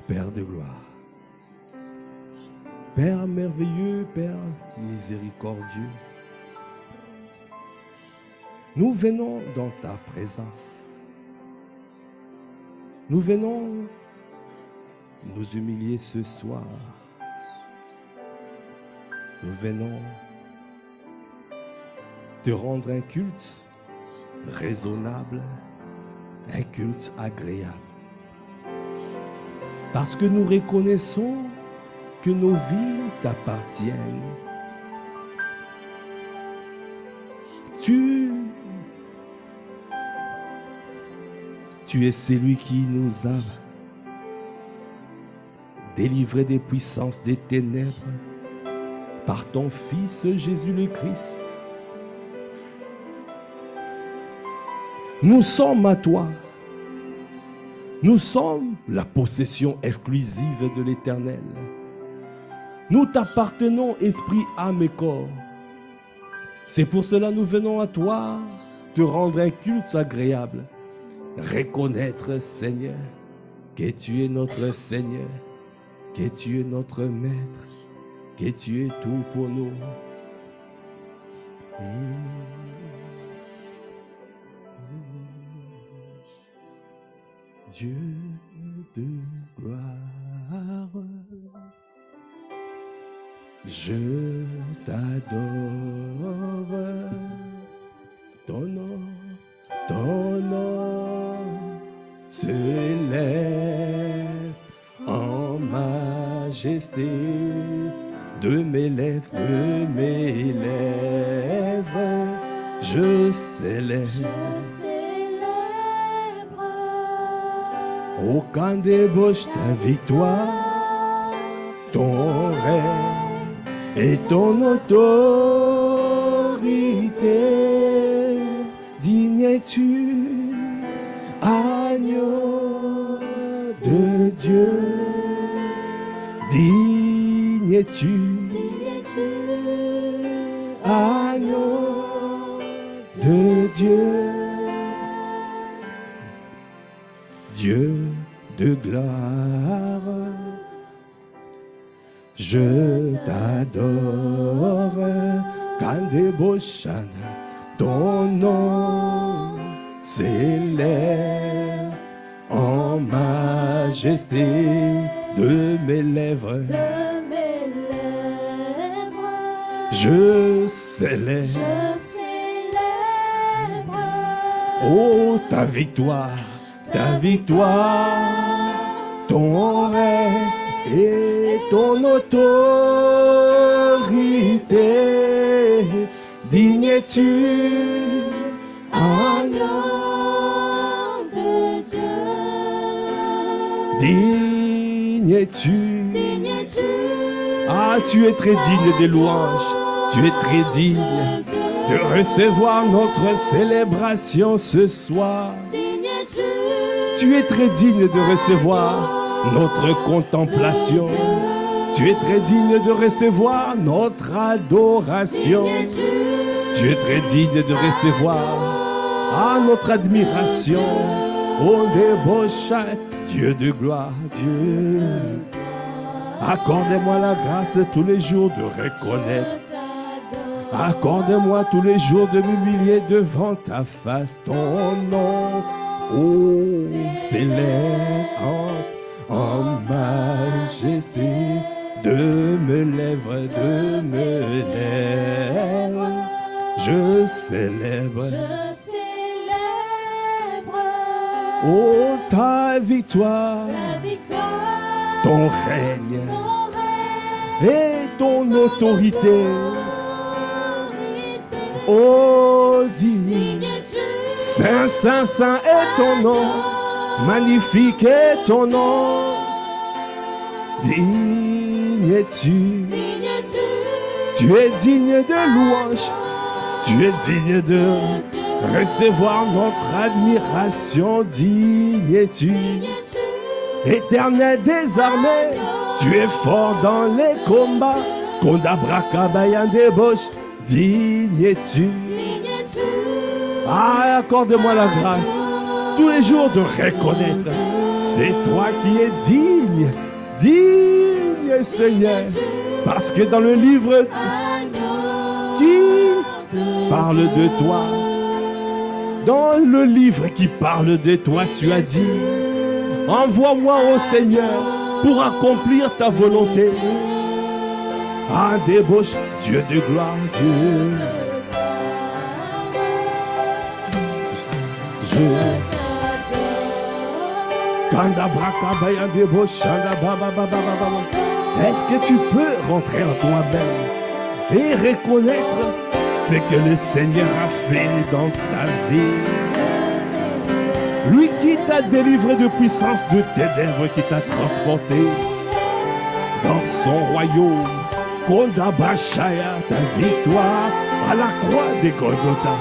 Père de gloire, Père merveilleux, Père miséricordieux, nous venons dans ta présence. Nous venons nous humilier ce soir. Nous venons te rendre un culte raisonnable, un culte agréable. Parce que nous reconnaissons que nos vies t'appartiennent. Tu es celui qui nous a délivrés des puissances des ténèbres par ton Fils Jésus le Christ. Nous sommes à toi. Nous sommes la possession exclusive de l'Éternel. Nous t'appartenons, esprit, âme et corps. C'est pour cela que nous venons à toi te rendre un culte agréable. Reconnaître, Seigneur, que tu es notre Seigneur, que tu es notre Maître, que tu es tout pour nous. Dieu de gloire, je t'adore, ton nom s'élève en majesté de mes lèvres, je célèbre. Au camp des bouches, ta victoire, ton règne et ton autorité. Digne es-tu, agneau de Dieu. Digne es-tu, agneau de Dieu. Dieu de gloire, je t'adore, Kandeboshan, ton nom s'élève en majesté de mes lèvres. Je célèbre, oh ta victoire, ton règne et ton autorité. Digne es-tu, agneau de Dieu. Digne es-tu, ah tu es très digne des louanges, tu es très digne de recevoir notre célébration ce soir. Tu es très digne de recevoir notre contemplation. Tu es très digne de recevoir notre adoration. Tu es très digne de recevoir notre admiration. Oh débauche, Dieu de gloire, Dieu. Accorde-moi la grâce tous les jours de reconnaître. Accorde-moi tous les jours de m'humilier devant ta face, ton nom. Oh, s'élève en majesté de mes lèvres, je célèbre, oh ta victoire, ton règne et ton autorité, oh digne. Saint, saint, saint est ton nom, magnifique est ton nom. Digne es-tu, tu es digne de louange, tu es digne de recevoir notre admiration. Digne es-tu, Éternel des armées, tu es fort dans les combats. Kondabrakabayan débauche, digne es-tu. Ah, accorde-moi la grâce tous les jours de reconnaître, C'est toi qui es digne, digne Seigneur. Parce que dans le livre qui parle de toi, dans le livre qui parle de toi, tu as dit, envoie-moi au Seigneur pour accomplir ta volonté. Ah, débauche, Dieu de gloire, Dieu. Est-ce que tu peux rentrer en toi-même et reconnaître ce que le Seigneur a fait dans ta vie? Lui qui t'a délivré de puissance de ténèbres, qui t'a transporté dans son royaume. Kondabashaya, ta victoire à la croix des Golgotha.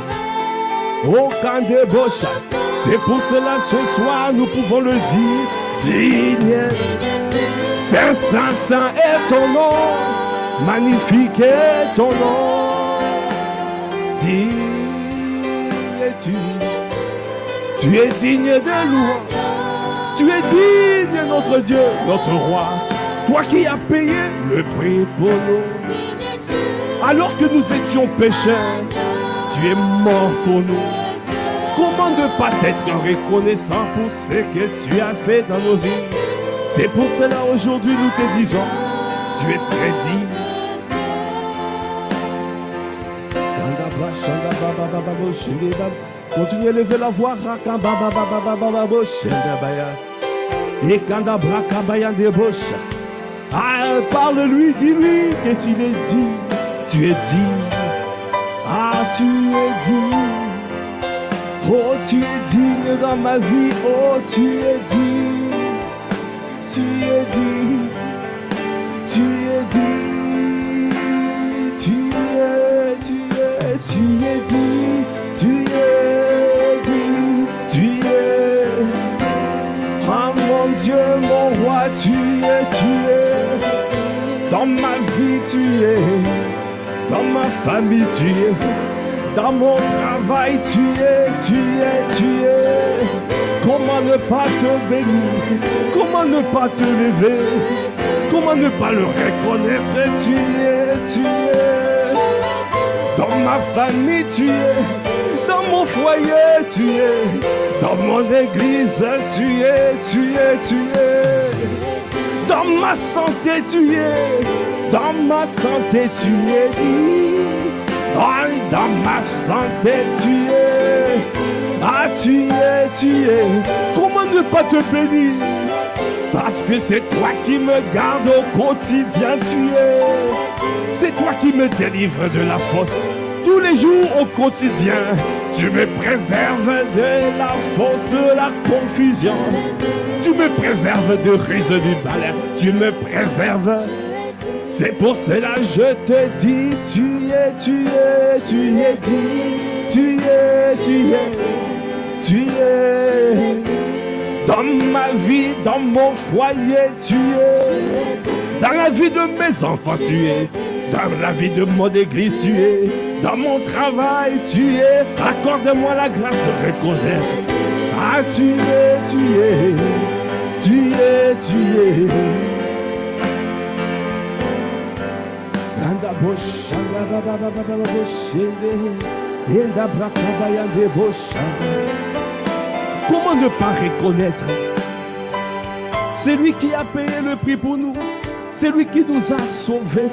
Oh Kandebosha, c'est pour cela ce soir nous pouvons le dire, digne. Saint, saint, saint est ton nom, magnifique est ton nom. Digne es-tu, tu es digne de louange, tu es digne notre Dieu, notre roi. Toi qui as payé le prix pour nous. Alors que nous étions pécheurs, tu es mort pour nous. Comment ne pas être reconnaissant pour ce que tu as fait dans nos vies? C'est pour cela aujourd'hui nous te disons, tu es très digne. Continuez à lever la voix. Et quand ah, parle-lui, dis-lui que tu es digne. Tu es digne. Ah, tu es digne. Oh, tu es digne dans ma vie. Oh, tu es digne. Tu es digne. Tu es digne. Tu es digne. Tu es digne. Tu es. Ah, mon Dieu, mon roi, tu es. Dans ma vie, tu es. Dans ma famille, tu es. Dans mon travail, tu es. Comment ne pas te bénir? Comment ne pas te lever? Comment ne pas le reconnaître? Tu es. Dans ma famille, tu es. Dans mon foyer, tu es. Dans mon église, tu es. Dans ma santé, tu es. Dans ma santé, tu es. Oh, dans ma santé, tu es. Ah, tu es. Comment ne pas te bénir? Parce que c'est toi qui me gardes au quotidien, tu es. C'est toi qui me délivres de la fosse. Tous les jours au quotidien, tu me préserves de la fosse, de la confusion. Tu me préserves de ruse du balai. Tu me préserves. C'est pour cela je te dis, tu es dit. Tu es. Dans ma vie, dans mon foyer, tu es. Dans la vie de mes enfants, tu es. Dans la vie de mon église, tu es. Dans mon travail, tu es. Accorde-moi la grâce de reconnaître. Ah, tu es. Comment ne pas reconnaître? C'est lui qui a payé le prix pour nous. C'est lui qui nous a sauvés.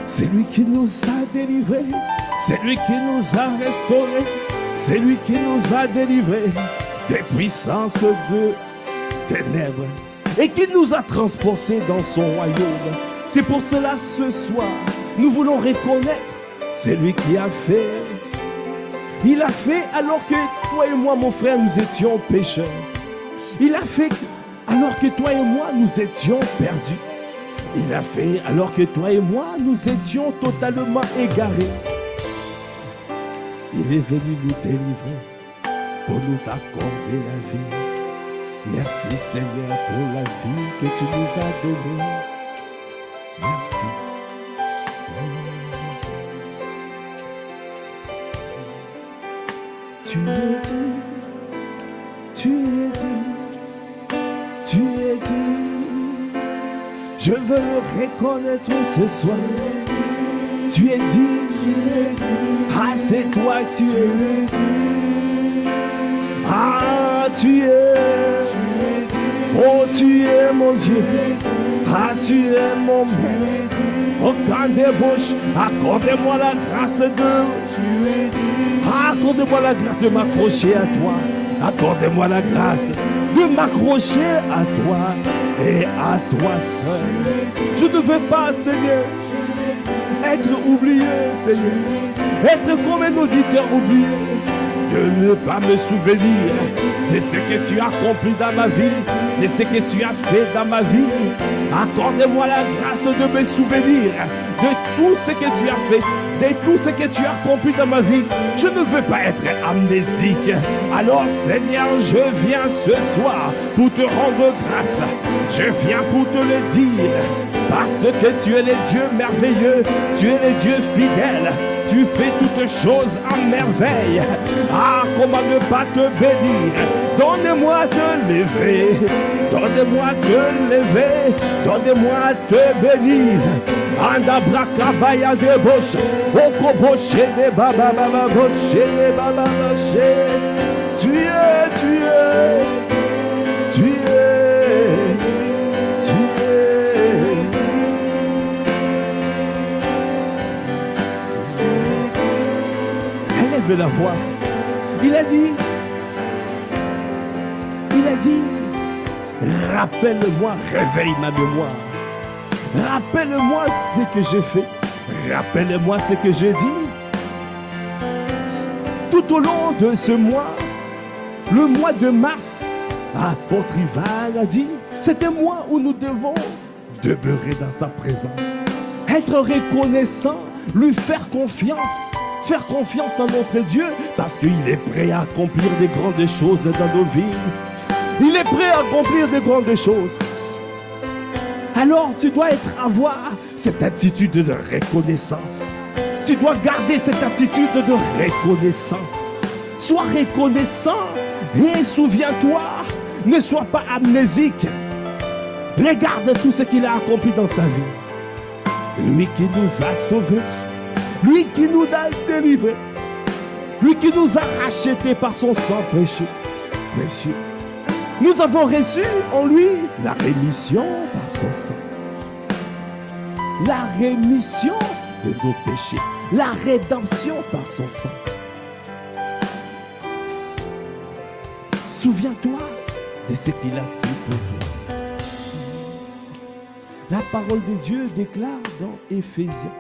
C'est lui qui nous a délivrés. C'est lui qui nous a restaurés. C'est lui qui nous a délivrés des puissances de ténèbres et qui nous a transportés dans son royaume. C'est pour cela ce soir, nous voulons reconnaître, c'est lui qui a fait. Il a fait alors que toi et moi, mon frère, nous étions pécheurs. Il a fait alors que toi et moi, nous étions perdus. Il a fait alors que toi et moi, nous étions totalement égarés. Il est venu nous délivrer pour nous accorder la vie. Merci Seigneur pour la vie que tu nous as donnée. Merci. Tu es dit, tu es dit, tu Je veux le reconnaître ce soir. Tu es digne. Ah, c'est toi que tu es. Ah, tu es. Oh, tu es mon Dieu. Ah, tu es mon maître. Oh, quand des bouches, accorde-moi la grâce accorde-moi la grâce de m'accrocher à toi. Accorde-moi la grâce de m'accrocher à toi et à toi seul. Je ne veux pas, Seigneur, être oublié, Seigneur. Être comme un auditeur oublié. De ne pas me souvenir de ce que tu as accompli dans ma vie, de ce que tu as fait dans ma vie. Accorde-moi la grâce de me souvenir de tout ce que tu as fait, de tout ce que tu as accompli dans ma vie. Je ne veux pas être amnésique. Alors Seigneur, je viens ce soir pour te rendre grâce. Je viens pour te le dire, parce que tu es le Dieu merveilleux, tu es le Dieu fidèle. Tu fais toutes choses en merveille. Ah, comment ne pas te bénir. Donne-moi de lever. Donne-moi de lever. Donne-moi de bénir. Anda brakabaya de boche. Oko boche de baba baba boche de baba boche. Tu es, tu es. Tu es. Tu es. Élève la voix. Il a dit, rappelle-moi, réveille ma mémoire. Rappelle-moi ce que j'ai fait. Rappelle-moi ce que j'ai dit. Tout au long de ce mois, le mois de mars, apôtre Ivan a dit, c'est un mois où nous devons demeurer dans sa présence. Être reconnaissant, lui faire confiance. Faire confiance en notre Dieu parce qu'il est prêt à accomplir des grandes choses dans nos vies. Il est prêt à accomplir des grandes choses. Alors tu dois avoir cette attitude de reconnaissance. Tu dois garder cette attitude de reconnaissance. Sois reconnaissant et souviens-toi, ne sois pas amnésique. Regarde tout ce qu'il a accompli dans ta vie. Lui qui nous a sauvés. Lui qui nous a délivrés, lui qui nous a rachetés par son sang précieux. Nous avons reçu en lui la rémission par son sang. La rémission de nos péchés, la rédemption par son sang. Souviens-toi de ce qu'il a fait pour toi. La parole de Dieu déclare dans Éphésiens.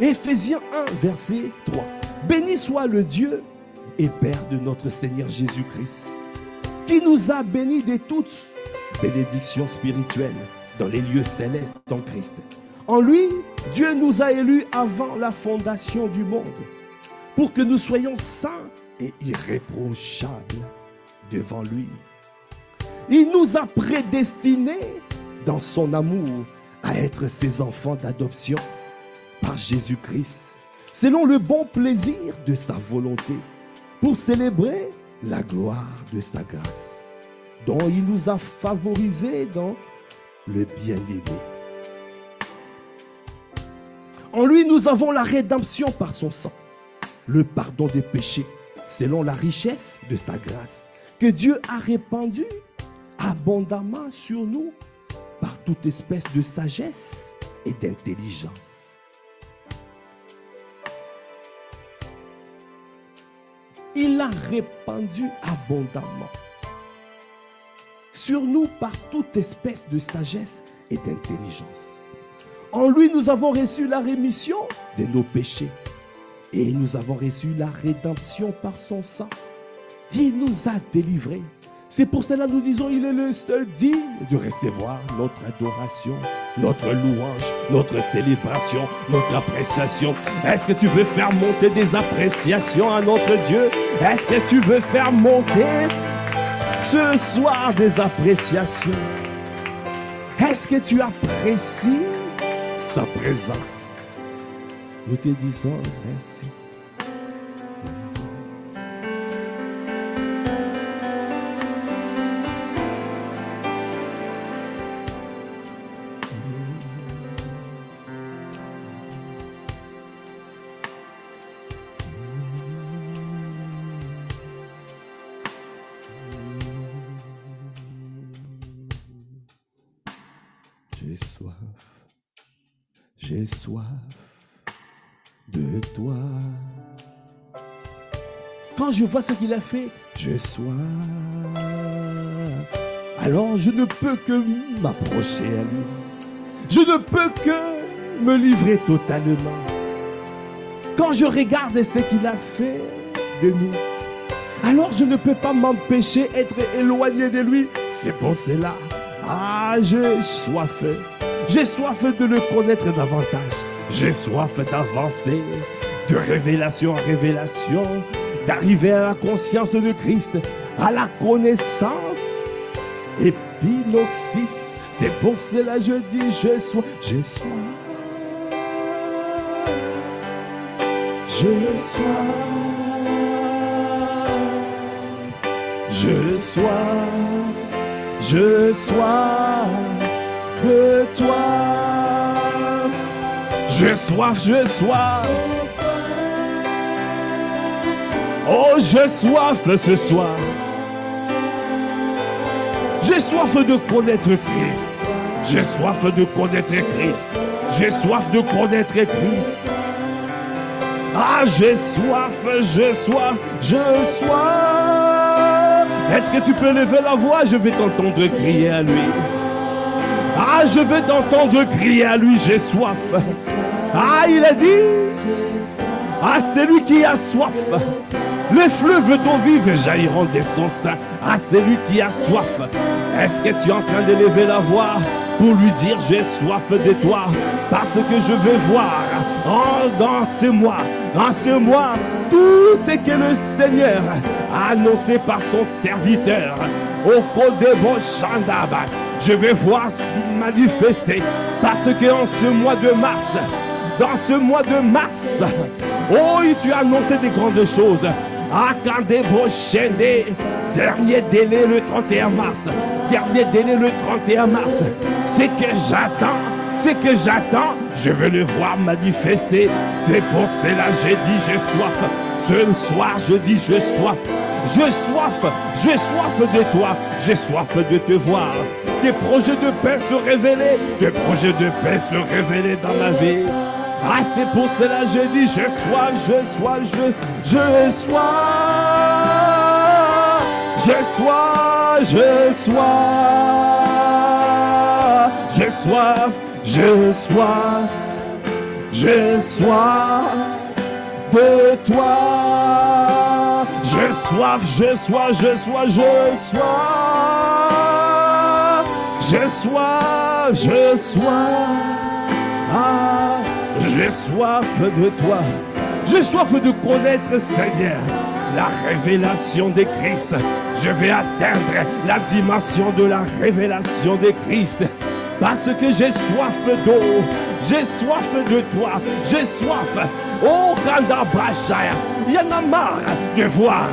Éphésiens 1, verset 3. Béni soit le Dieu et Père de notre Seigneur Jésus-Christ, qui nous a bénis de toutes bénédictions spirituelles dans les lieux célestes en Christ. En lui, Dieu nous a élus avant la fondation du monde, pour que nous soyons saints et irréprochables devant lui. Il nous a prédestinés dans son amour à être ses enfants d'adoption par Jésus-Christ, selon le bon plaisir de sa volonté, pour célébrer la gloire de sa grâce, dont il nous a favorisés dans le bien-aimé. En lui, nous avons la rédemption par son sang, le pardon des péchés, selon la richesse de sa grâce, que Dieu a répandue abondamment sur nous par toute espèce de sagesse et d'intelligence. Il a répandu abondamment sur nous par toute espèce de sagesse et d'intelligence. En lui, nous avons reçu la rémission de nos péchés. Et nous avons reçu la rédemption par son sang. Il nous a délivrés. C'est pour cela que nous disons, il est le seul digne de recevoir notre adoration, notre louange, notre célébration, notre appréciation. Est-ce que tu veux faire monter des appréciations à notre Dieu? Est-ce que tu veux faire monter ce soir des appréciations? Est-ce que tu apprécies sa présence? nous te disons merci. J'ai soif de toi. Quand je vois ce qu'il a fait, j'ai soif. Alors je ne peux que m'approcher à lui. Je ne peux que me livrer totalement. Quand je regarde ce qu'il a fait de nous, alors je ne peux pas m'empêcher d'être éloigné de lui. C'est pour cela, j'ai soif. J'ai soif de le connaître davantage. J'ai soif d'avancer de révélation en révélation, d'arriver à la conscience de Christ, à la connaissance épinoxis. C'est pour cela que je dis j'ai soif. J'ai soif. J'ai soif. Je soif. Je soif de toi. J'ai soif, je soif. Oh, j'ai soif ce soir. J'ai soif de connaître Christ. J'ai soif de connaître Christ. J'ai soif de connaître Christ. J'ai soif, je soif, je soif. Est-ce que tu peux lever la voix? Je vais t'entendre crier à lui. Je vais t'entendre crier à lui, j'ai soif. Il a dit, celui qui a soif, les fleuves d'eau vive jailliront de son sein. Celui qui a soif. Est-ce que tu es en train de lever la voix pour lui dire, j'ai soif de toi, parce que je veux voir dans ce mois, tout ce que le Seigneur a annoncé par son serviteur. Au Kodebo Chandaba, je vais voir manifester, parce que en ce mois de mars, dans ce mois de mars, tu as annoncé des grandes choses. Kandebo Chende, dernier délai le 31 mars. Dernier délai le 31 mars. C'est que j'attends, je veux le voir manifester. C'est pour cela que j'ai dit j'ai soif. Ce soir je dis j'ai soif. J'ai soif de toi, j'ai soif de te voir. Tes projets de paix se révéler, tes projets de paix se révéler dans ma vie. C'est pour cela que j'ai dit j'ai soif. J'ai soif de toi. J'ai soif. J'ai soif de toi. J'ai soif de connaître, Seigneur, la révélation de Christ. Je vais atteindre la dimension de la révélation de Christ. Parce que j'ai soif d'eau. J'ai soif de toi. J'ai soif. Kandabashaya. Il y en a marre de voir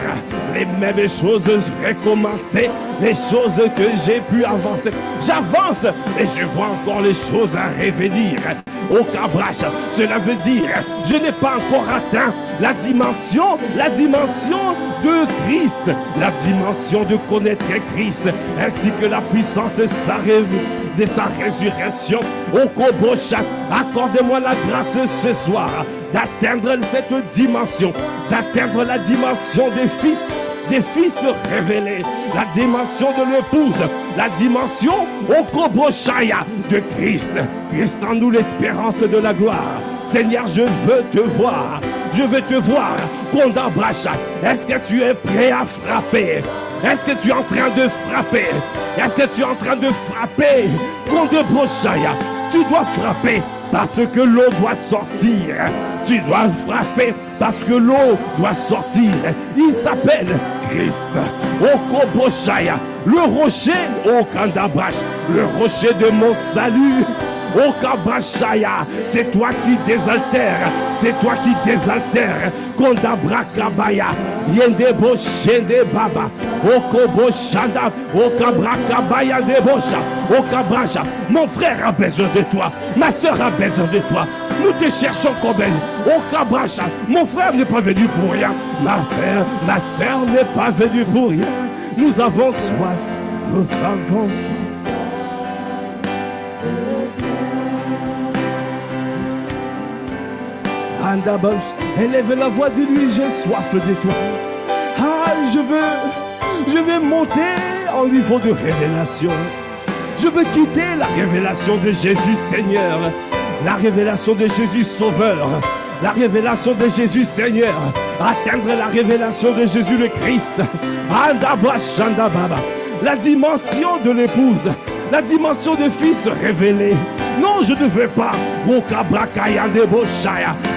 les mêmes choses recommencer, les choses que j'ai pu avancer. J'avance et je vois encore les choses à revenir. Kabrash, cela veut dire je n'ai pas encore atteint la dimension de Christ, la dimension de connaître Christ, ainsi que la puissance de sa résurrection. Kobosha, accorde-moi la grâce ce soir d'atteindre cette dimension, d'atteindre la dimension des fils révélés, la dimension de l'épouse, la dimension Okoboshaya de Christ. Christ en nous l'espérance de la gloire. Seigneur, je veux te voir. Je veux te voir. Kondabracha. Est-ce que tu es prêt à frapper? Est-ce que tu es en train de frapper? Est-ce que tu es en train de frapper? Kondabrashaya. Tu dois frapper parce que l'eau doit sortir. Tu dois frapper parce que l'eau doit sortir. Il s'appelle Christ. Okoboshaya. Le rocher, Kandabrash, le rocher de mon salut. Oh Kabashaya, c'est toi qui désaltères, c'est toi qui désaltères. Kondabra Kabaya, Yendebo Shende Baba, Oh Kobo Shanda, Oh Kabra Kabaya Debosha, Oh Kabrasha. Mon frère a besoin de toi, ma soeur a besoin de toi. Nous te cherchons comme elle. Oh Kabrasha, mon frère n'est pas venu pour rien, ma soeur n'est pas venue pour rien. Nous avons soif, nous avons soif. Andabosh, élève la voix de lui, j'ai soif de toi. Ah, je veux monter au niveau de révélation. Je veux quitter la révélation de Jésus Seigneur, la révélation de Jésus Sauveur, la révélation de Jésus Seigneur, atteindre la révélation de Jésus le Christ. Andabosh, Andababa, la dimension de l'épouse, la dimension de fils révélé. Non, je ne veux pas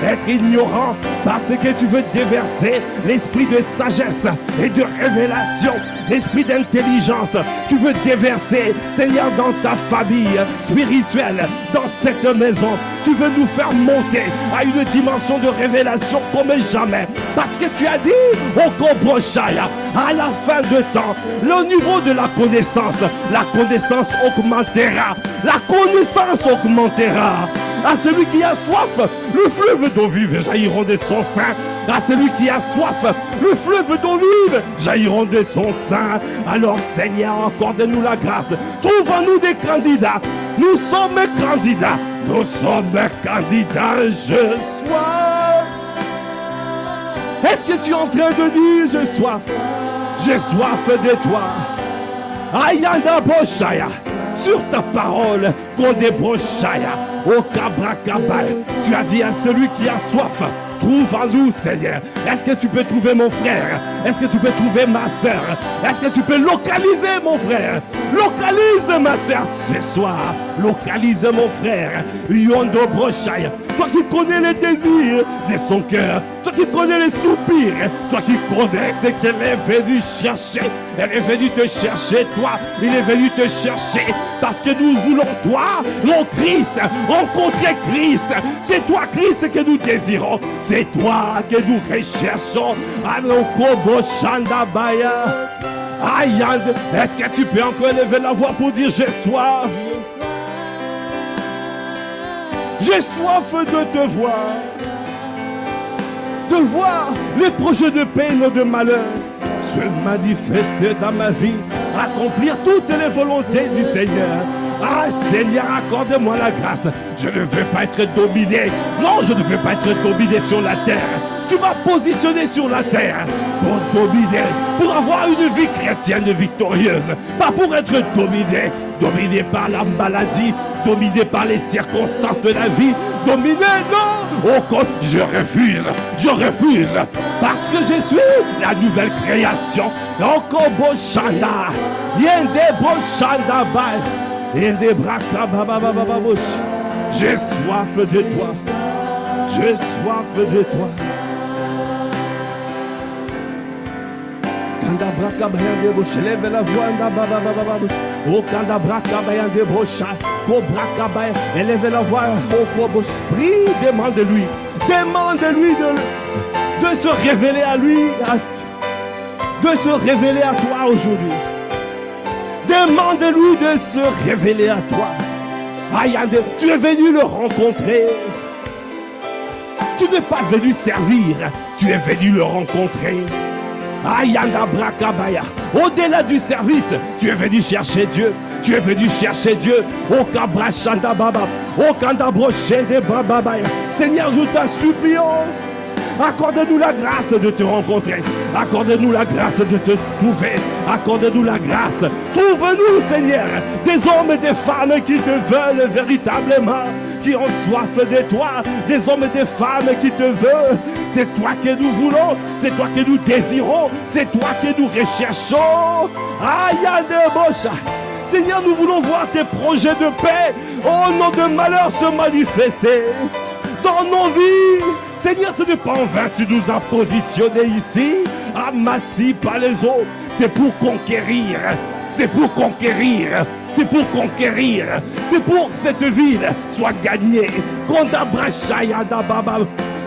être ignorant parce que tu veux déverser l'esprit de sagesse et de révélation, l'esprit d'intelligence. Tu veux déverser, Seigneur, dans ta famille spirituelle, dans cette maison. Tu veux nous faire monter à une dimension de révélation comme jamais. Parce que tu as dit, au Koboshaya, à la fin de temps, le niveau de la connaissance augmentera. La connaissance augmentera. À celui qui a soif, le fleuve d'eau vive jailliront de son sein. À celui qui a soif, le fleuve d'eau vive jailliront de son sein. Alors Seigneur, accorde-nous la grâce. Trouve-nous des candidats. Nous sommes candidats. Nous sommes candidats. Je sois. Est-ce que tu es en train de dire je soif? J'ai soif de toi. Ayanda Boshaya. Sur ta parole, Kondebroshaya, au Kabrakabal, tu as dit à celui qui a soif, trouve en nous, Seigneur. Est-ce que tu peux trouver mon frère? Est-ce que tu peux trouver ma soeur? Est-ce que tu peux localiser mon frère? Localise ma soeur ce soir. Localise mon frère. Yondo Broshaya. Toi qui connais les désirs de son cœur. Toi qui connais les soupirs. Toi qui connais ce qu'elle est venue chercher. Elle est venue te chercher, toi. Il est venu te chercher. Parce que nous voulons toi, mon Christ, rencontrer Christ. C'est toi, Christ, que nous désirons. C'est toi que nous recherchons. Anokobo Shandabaya. Ayand, est-ce que tu peux encore élever la voix pour dire j'ai soif? J'ai soif de te voir. De voir les projets de peine, de malheur se manifester dans ma vie, accomplir toutes les volontés du Seigneur. Ah Seigneur, accorde-moi la grâce. Je ne veux pas être dominé. Non, je ne veux pas être dominé sur la terre. Tu m'as positionné sur la terre pour dominer, pour avoir une vie chrétienne victorieuse. Pas pour être dominé par la maladie, dominé par les circonstances de la vie. Dominé, non. Oh, je refuse. Parce que je suis la nouvelle création. Okobo Shanda. Yende Boshanda Bay. J'ai soif de toi. J'ai soif de toi. Lève la voix. Oh, élève la voix. Prie, demande-lui. Demande-lui de se révéler à lui. De se révéler à toi aujourd'hui. Demande-lui de se révéler à toi. Tu es venu le rencontrer. Tu n'es pas venu servir. Tu es venu le rencontrer. Au-delà du service, tu es venu chercher Dieu. Tu es venu chercher Dieu. Seigneur, je t'en supplie. Accorde-nous la grâce de te rencontrer. Accorde-nous la grâce de te trouver. Accorde-nous la grâce. Trouve-nous, Seigneur, des hommes et des femmes qui te veulent véritablement, qui ont soif de toi, des hommes et des femmes qui te veulent. C'est toi que nous voulons, c'est toi que nous désirons, c'est toi que nous recherchons. Seigneur, nous voulons voir tes projets de paix, au nom de malheur, se manifester dans nos vies. Seigneur, ce n'est pas en vain, tu nous as positionnés ici, amassés par les autres. C'est pour conquérir. C'est pour conquérir. c'est pour conquérir, c'est pour que cette ville soit gagnée.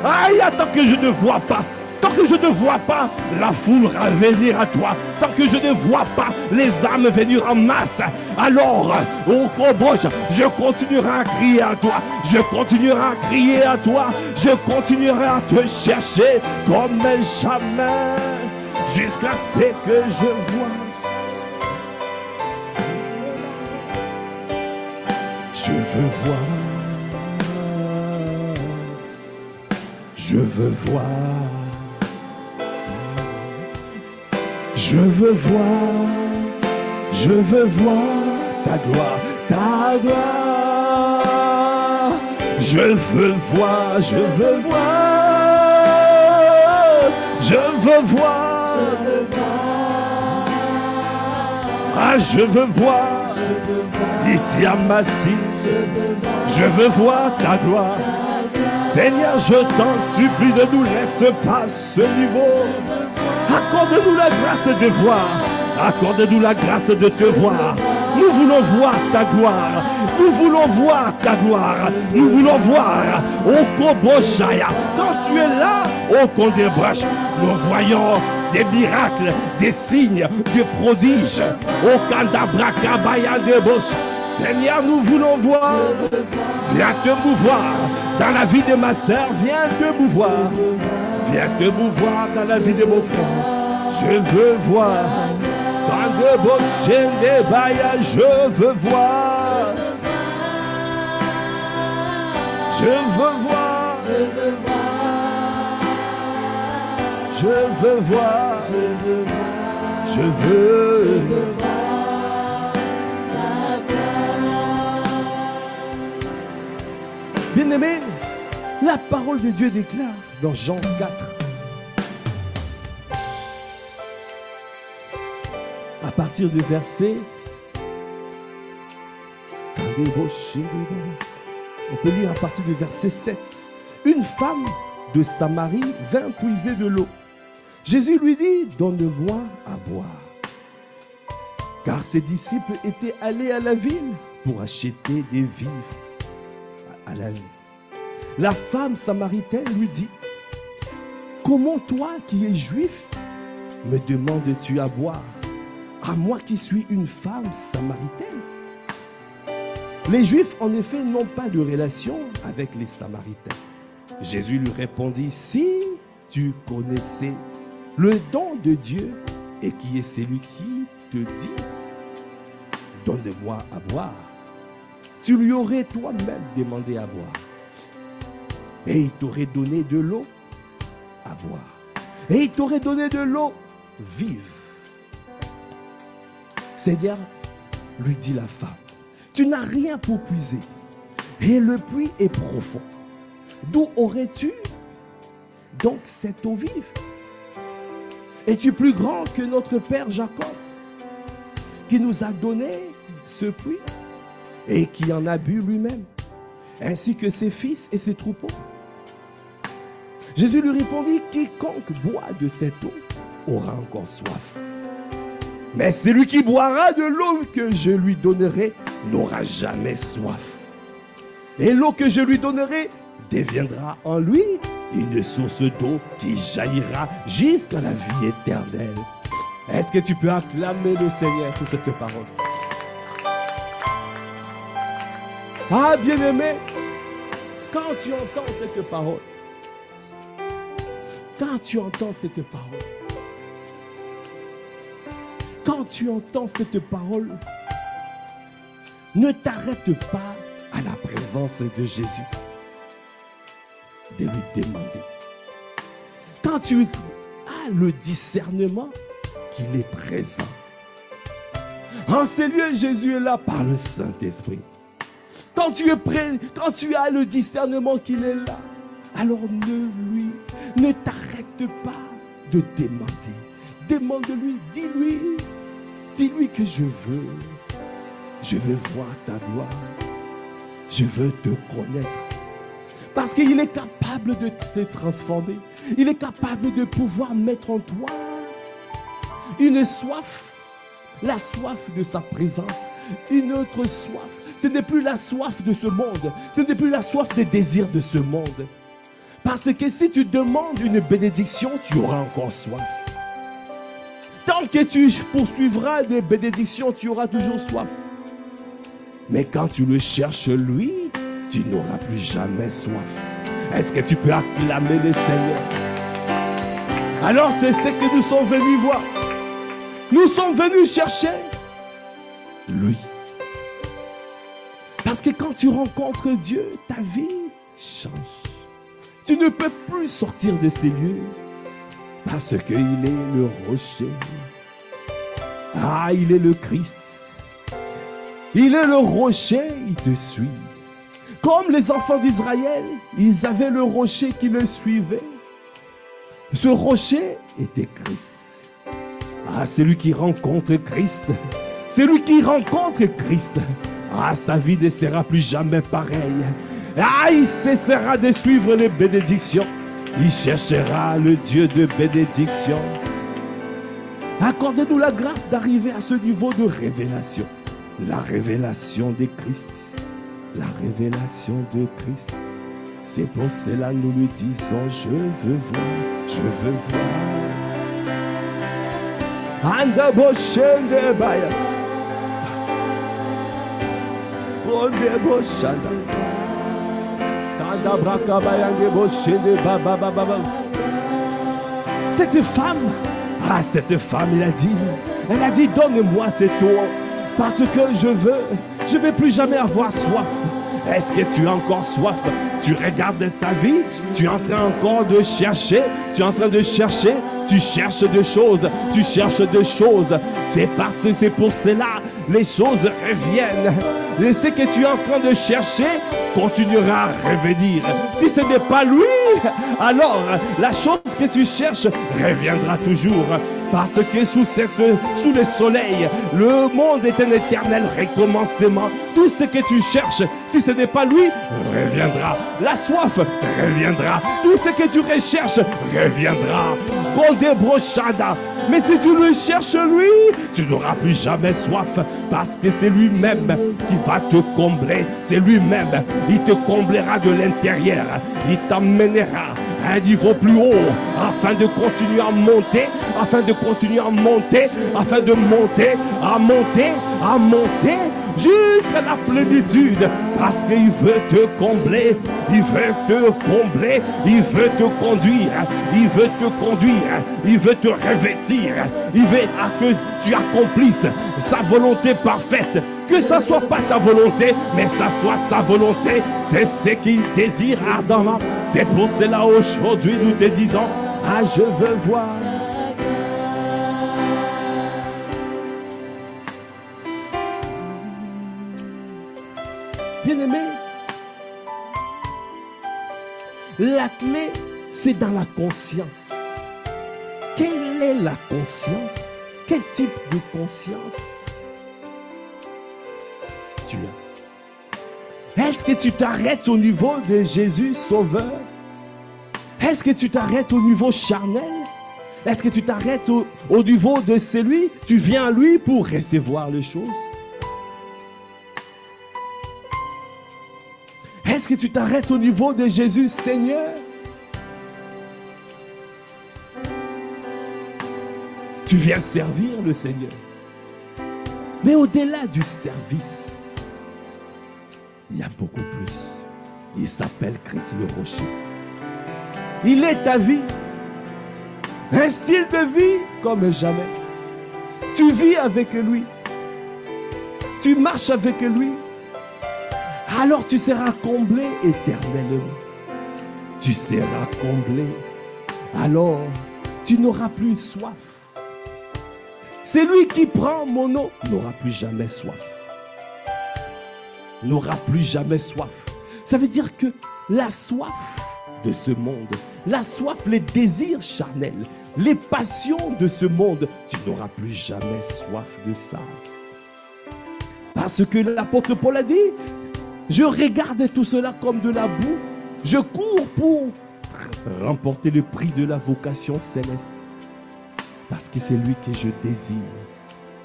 Aïe, tant que je ne vois pas, tant que je ne vois pas la foule venir à toi, tant que je ne vois pas les âmes venir en masse, alors, au Kobosh, je continuerai à crier à toi, je continuerai à crier à toi, je continuerai à te chercher comme jamais, jusqu'à ce que je vois. Je veux voir, je veux voir, je veux voir, je veux voir ta gloire, ta gloire. Je veux voir, je veux voir, je veux voir, ah je veux voir, ici à Massy, je veux voir ta gloire. Seigneur, je t'en supplie, ne nous laisse pas ce niveau. Accorde-nous la grâce de voir. Accorde-nous la grâce de te voir. Nous voulons voir ta gloire. Nous voulons voir ta gloire. Nous voulons voir au Koboshaya. Quand tu es là, au Kondébrash, nous voyons des miracles, des signes, des prodiges. Au Kandabrakabaya de Bosch. Seigneur, nous voulons voir. Viens te mouvoir dans la vie de ma sœur. Viens te mouvoir. Viens te mouvoir dans la vie de mon frère. Je veux voir. Dans le beau chien des bailles, je veux voir. Je veux voir. Je veux voir. Je veux voir. Bien-aimé, la parole de Dieu déclare dans Jean 4, à partir du verset, on peut lire à partir du verset 7. Une femme de Samarie vint puiser de l'eau. Jésus lui dit, donne-moi à boire. Car ses disciples étaient allés à la ville pour acheter des vivres à la vie. La femme samaritaine lui dit, comment toi qui es juif me demandes-tu à boire, à moi qui suis une femme samaritaine? Les juifs en effet n'ont pas de relation avec les samaritains. Jésus lui répondit, si tu connaissais le don de Dieu et qui est celui qui te dit, donne-moi à boire, tu lui aurais toi-même demandé à boire. Et il t'aurait donné de l'eau à boire. Et il t'aurait donné de l'eau vive. Seigneur, lui dit la femme, tu n'as rien pour puiser. Et le puits est profond. D'où aurais-tu donc cette eau vive? Es-tu plus grand que notre père Jacob, qui nous a donné ce puits et qui en a bu lui-même, ainsi que ses fils et ses troupeaux? Jésus lui répondit, quiconque boit de cette eau aura encore soif. Mais celui qui boira de l'eau que je lui donnerai n'aura jamais soif. Et l'eau que je lui donnerai deviendra en lui une source d'eau qui jaillira jusqu'à la vie éternelle. Est-ce que tu peux acclamer le Seigneur pour cette parole? Ah, bien-aimé, quand tu entends cette parole, quand tu entends cette parole, quand tu entends cette parole, ne t'arrête pas à la présence de Jésus, de lui demander. Quand tu as le discernement qu'il est présent, en ces lieux, Jésus est là par le Saint-Esprit. Quand tu es prêt, quand tu as le discernement qu'il est là, alors ne t'arrête pas de demander. Demande-lui, dis-lui que je veux voir ta gloire, je veux te connaître. Parce qu'il est capable de te transformer, il est capable de pouvoir mettre en toi une soif, la soif de sa présence, une autre soif. Ce n'est plus la soif de ce monde. Ce n'est plus la soif des désirs de ce monde. Parce que si tu demandes une bénédiction, tu auras encore soif. Tant que tu poursuivras des bénédictions, tu auras toujours soif. Mais quand tu le cherches lui, tu n'auras plus jamais soif. Est-ce que tu peux acclamer le Seigneur? Alors c'est ce que nous sommes venus voir. Nous sommes venus chercher lui. Parce que quand tu rencontres Dieu, ta vie change. Tu ne peux plus sortir de ces lieux parce qu'il est le rocher. Ah, il est le Christ. Il est le rocher, il te suit. Comme les enfants d'Israël, ils avaient le rocher qui le suivait. Ce rocher était Christ. Ah, c'est lui qui rencontre Christ. C'est lui qui rencontre Christ. Ah, sa vie ne sera plus jamais pareille. Ah, il cessera de suivre les bénédictions. Il cherchera le Dieu de bénédiction. Accordez-nous la grâce d'arriver à ce niveau de révélation. La révélation de Christ. La révélation de Christ. C'est pour cela que nous lui disons, je veux voir, je veux voir. Anda boshende baya. Onde boshanda. Anda braka bayange boshende baba baba. Cette femme, cette femme, elle a dit, donne-moi cette eau, parce que je ne vais plus jamais avoir soif. Est-ce que tu as encore soif? Tu regardes ta vie, tu es en train encore de chercher, tu es en train de chercher, tu cherches des choses, tu cherches des choses. C'est pour cela, les choses reviennent. Et ce que tu es en train de chercher continuera à revenir. Si ce n'est pas lui, alors la chose que tu cherches reviendra toujours. Parce que sous le soleil, le monde est un éternel recommencement. Tout ce que tu cherches, si ce n'est pas lui, reviendra. La soif reviendra. Tout ce que tu recherches reviendra. Mais si tu le cherches lui, tu n'auras plus jamais soif. Parce que c'est lui-même qui va te combler. C'est lui-même. Il te comblera de l'intérieur. Il t'emmènera à un niveau plus haut, afin de continuer à monter, afin de continuer à monter, afin de monter, à monter, à monter, jusqu'à la plénitude, parce qu'il veut te combler, il veut te combler, il veut te conduire, il veut te conduire, il veut te revêtir, il veut que tu accomplisses sa volonté parfaite. Que ça ne soit pas ta volonté, mais ça soit sa volonté. C'est ce qu'il désire ardemment. C'est pour cela aujourd'hui nous te disons, ah, je veux voir. Bien-aimé, la clé, c'est dans la conscience. Quelle est la conscience? Quel type de conscience tu as? Est-ce que tu t'arrêtes au niveau de Jésus Sauveur? Est-ce que tu t'arrêtes au niveau charnel? Est-ce que tu t'arrêtes au niveau de celui? Tu viens à lui pour recevoir les choses? Est-ce que tu t'arrêtes au niveau de Jésus Seigneur? Tu viens servir le Seigneur. Mais au-delà du service, il y a beaucoup plus. Il s'appelle Christ le rocher. Il est ta vie. Un style de vie comme jamais. Tu vis avec lui. Tu marches avec lui. Alors tu seras comblé éternellement. Tu seras comblé. Alors tu n'auras plus soif. C'est lui qui prend mon eau. N'aura plus jamais soif. N'aura plus jamais soif. Ça veut dire que la soif de ce monde, la soif, les désirs charnels, les passions de ce monde, tu n'auras plus jamais soif de ça. Parce que l'apôtre Paul a dit, je regarde tout cela comme de la boue, je cours pour remporter le prix de la vocation céleste. Parce que c'est lui que je désire.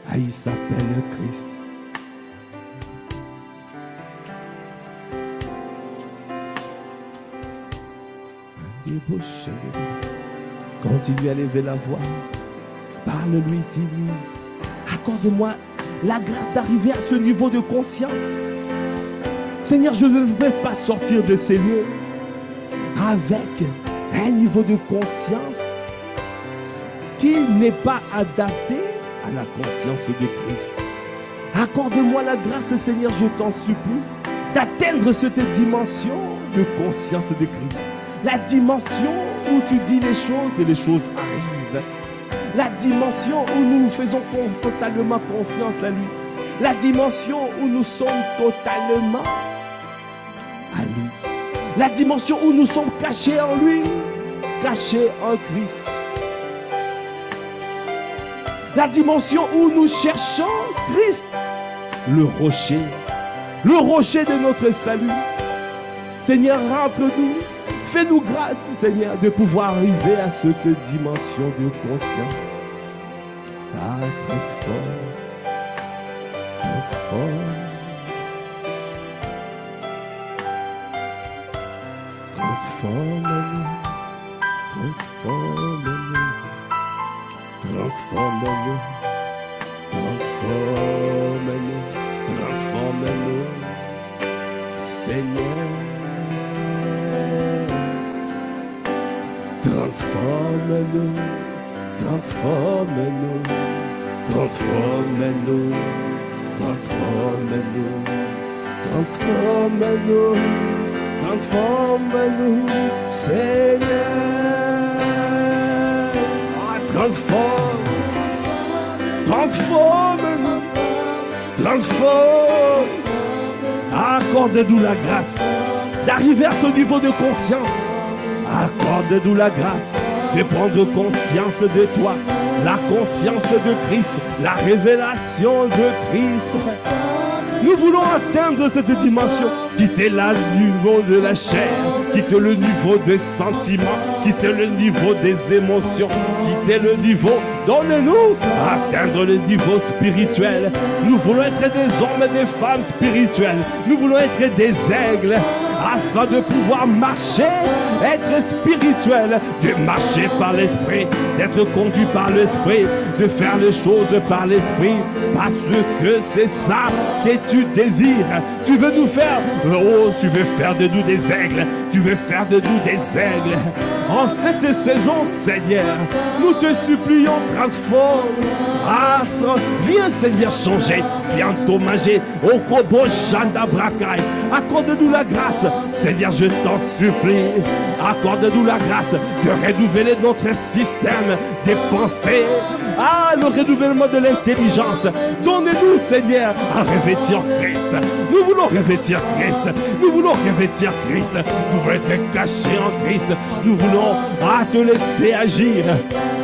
Ah, il s'appelle Christ. Continue à lever la voix. Parle-lui, dis-lui. Accorde-moi la grâce d'arriver à ce niveau de conscience. Seigneur, je ne veux pas sortir de ces lieux avec un niveau de conscience qui n'est pas adapté à la conscience de Christ. Accorde-moi la grâce, Seigneur, je t'en supplie, d'atteindre cette dimension de conscience de Christ. La dimension où tu dis les choses et les choses arrivent. La dimension où nous faisons totalement confiance à lui. La dimension où nous sommes totalement à lui. La dimension où nous sommes cachés en lui, cachés en Christ. La dimension où nous cherchons Christ, le rocher de notre salut. Seigneur, rentre-nous, fais-nous grâce, Seigneur, de pouvoir arriver à cette dimension de conscience. Transforme. Transforme-nous. Seigneur. Transforme-nous. Seigneur. Transforme. Accorde-nous la grâce d'arriver à ce niveau de conscience. Accorde-nous la grâce de prendre conscience de toi, la conscience de Christ, la révélation de Christ. Nous voulons atteindre cette dimension, quitter le niveau de la chair, quitter le niveau des sentiments, quitter le niveau des émotions, quitter le niveau, donne-nous, atteindre le niveau spirituel. Nous voulons être des hommes et des femmes spirituels, nous voulons être des aigles, afin de pouvoir marcher, être spirituel, de marcher par l'esprit, d'être conduit par l'esprit, de faire les choses par l'esprit, parce que c'est ça que tu désires. Tu veux nous faire, oh, tu veux faire de nous des aigles, tu veux faire de nous des aigles. En cette saison, Seigneur, nous te supplions, transforme. Viens, Seigneur, changer, viens t'hommager au Kobo Shanda Brakai. Accorde-nous la grâce, Seigneur, je t'en supplie. Accorde-nous la grâce de renouveler notre système des pensées. Le renouvellement de l'intelligence. Donnez-nous, Seigneur, à revêtir Christ. Nous voulons revêtir Christ. Nous voulons revêtir Christ. Nous voulons être cachés en Christ. Nous voulons te laisser agir.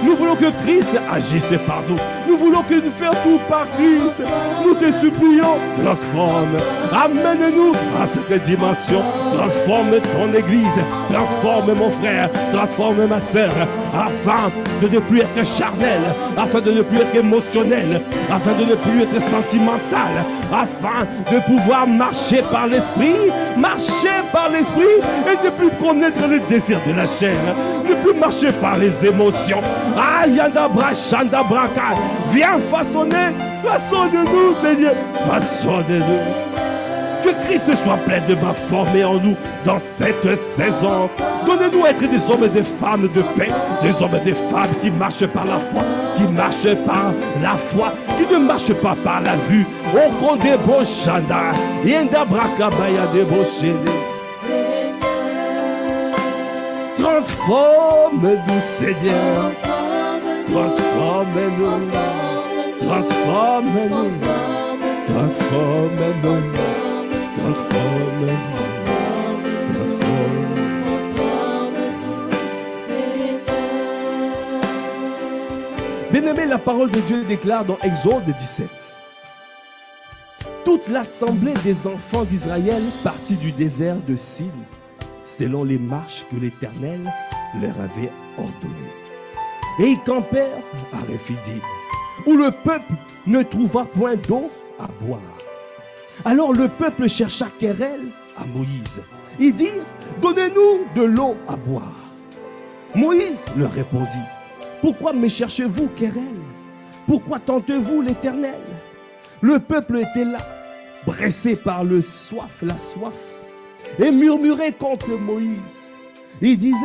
Nous voulons que Christ agisse par nous. Nous voulons que nous fassions tout par Christ. Nous te supplions, transforme. Amène-nous à cette dimension. Transforme ton église. Transforme mon frère. Transforme ma soeur. Afin de ne plus être charnel. Afin de ne plus être émotionnel. Afin de ne plus être sentimental. Afin de pouvoir marcher par l'esprit. Marcher par l'esprit et ne plus connaître les désirs de la chair. Ne plus marcher par les émotions. Viens façonne-nous, Seigneur. Façonne-nous. Que Christ soit pleinement formé en nous dans cette saison. Donnez-nous à être des hommes et des femmes de paix, des hommes et des femmes qui marchent par la foi, qui marchent par la foi, qui ne marchent pas par la vue. Au compte des bochanda, yenda brakabaya de bochene. Transforme-nous, Seigneur. Transforme-nous. Transforme-nous. Transforme-nous. Bien-aimé, la parole de Dieu déclare dans Exode 17. Toute l'assemblée des enfants d'Israël partit du désert de Sin, selon les marches que l'Éternel leur avait ordonnées. Et ils campèrent à Rephidim, où le peuple ne trouva point d'eau à boire. Alors le peuple chercha querelle à Moïse. Ils dirent, donnez-nous de l'eau à boire. Moïse leur répondit, pourquoi me cherchez-vous, querelle? Pourquoi tentez-vous l'Éternel? Le peuple était là, pressé par la soif, et murmurait contre Moïse. Il disait,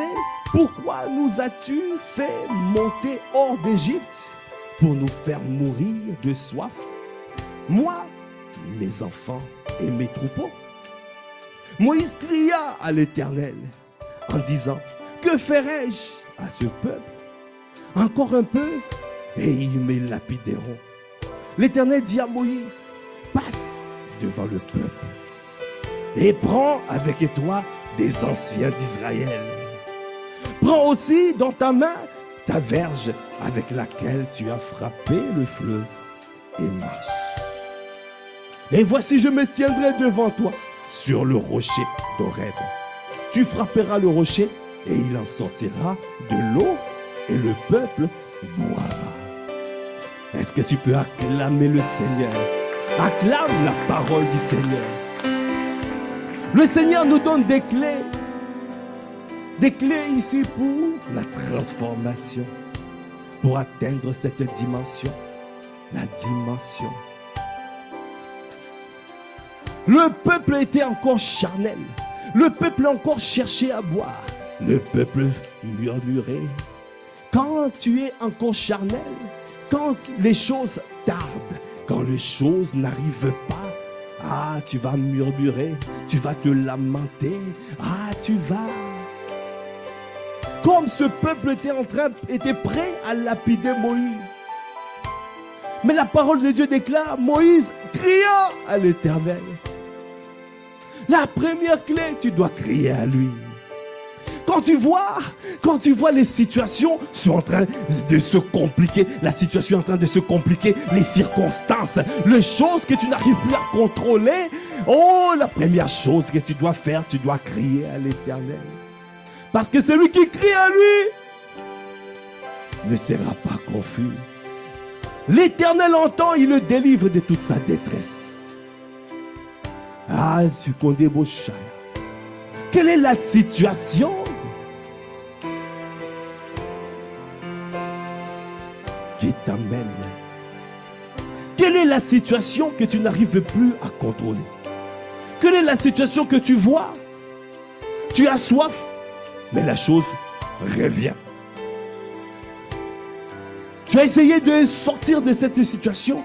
pourquoi nous as-tu fait monter hors d'Égypte pour nous faire mourir de soif, moi, mes enfants et mes troupeaux? Moïse cria à l'Éternel en disant, que ferai-je à ce peuple? Encore un peu et ils me lapideront. L'Éternel dit à Moïse, passe devant le peuple et prends avec toi des anciens d'Israël. Prends aussi dans ta main ta verge avec laquelle tu as frappé le fleuve et marche. Et voici, je me tiendrai devant toi sur le rocher d'Horeb. Tu frapperas le rocher et il en sortira de l'eau et le peuple boira. Est-ce que tu peux acclamer le Seigneur? Acclame la parole du Seigneur. Le Seigneur nous donne des clés ici pour la transformation, pour atteindre cette dimension, la dimension. Le peuple était encore charnel, le peuple encore cherchait à boire, le peuple murmurait. Quand tu es encore charnel, quand les choses tardent, quand les choses n'arrivent pas, tu vas murmurer, tu vas te lamenter, tu vas... Comme ce peuple était prêt à lapider Moïse. Mais la parole de Dieu déclare, Moïse cria à l'Éternel. La première clé, tu dois crier à lui. Quand tu vois les situations sont en train de se compliquer, la situation est en train de se compliquer, les circonstances, les choses que tu n'arrives plus à contrôler, la première chose que tu dois faire, tu dois crier à l'Éternel. Parce que celui qui crie à lui ne sera pas confus. L'Éternel entend, il le délivre de toute sa détresse. Tu connais beau chat. Quelle est la situation qui t'amène? Quelle est la situation que tu n'arrives plus à contrôler? Quelle est la situation que tu vois? Tu as soif, mais la chose revient. Tu as essayé de sortir de cette situation,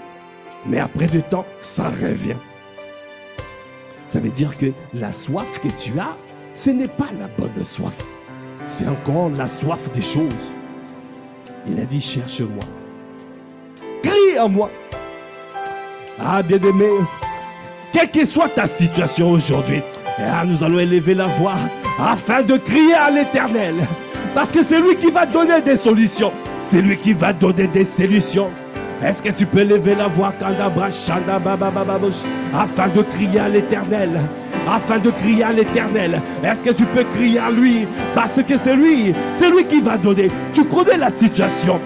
mais après du temps, ça revient. Ça veut dire que la soif que tu as, ce n'est pas la bonne soif. C'est encore la soif des choses. Il a dit, cherche-moi. Crie à moi. Bien-aimé, quelle que soit ta situation aujourd'hui, nous allons élever la voix afin de crier à l'Éternel. Parce que c'est lui qui va donner des solutions. C'est lui qui va donner des solutions. Est-ce que tu peux lever la voix afin de crier à l'Éternel? Afin de crier à l'Éternel. Est-ce que tu peux crier à lui? Parce que c'est lui qui va donner. Tu connais la situation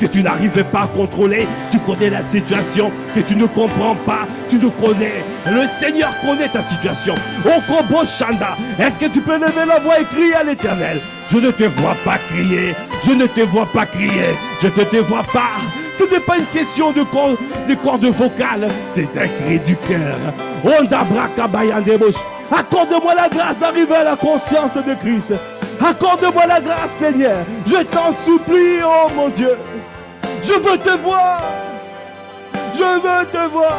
que tu n'arrives pas à contrôler. Tu connais la situation que tu ne comprends pas. Tu ne connais. Le Seigneur connaît ta situation. Okobo Shanda. Est-ce que tu peux lever la voix et crier à l'Éternel? Je ne te vois pas crier. Je ne te vois pas crier. Je ne te vois pas. Ce n'est pas une question de cordes vocales, c'est un cri du cœur. Accorde-moi la grâce d'arriver à la conscience de Christ. Accorde-moi la grâce, Seigneur. Je t'en supplie, oh mon Dieu. Je veux te voir. Je veux te voir.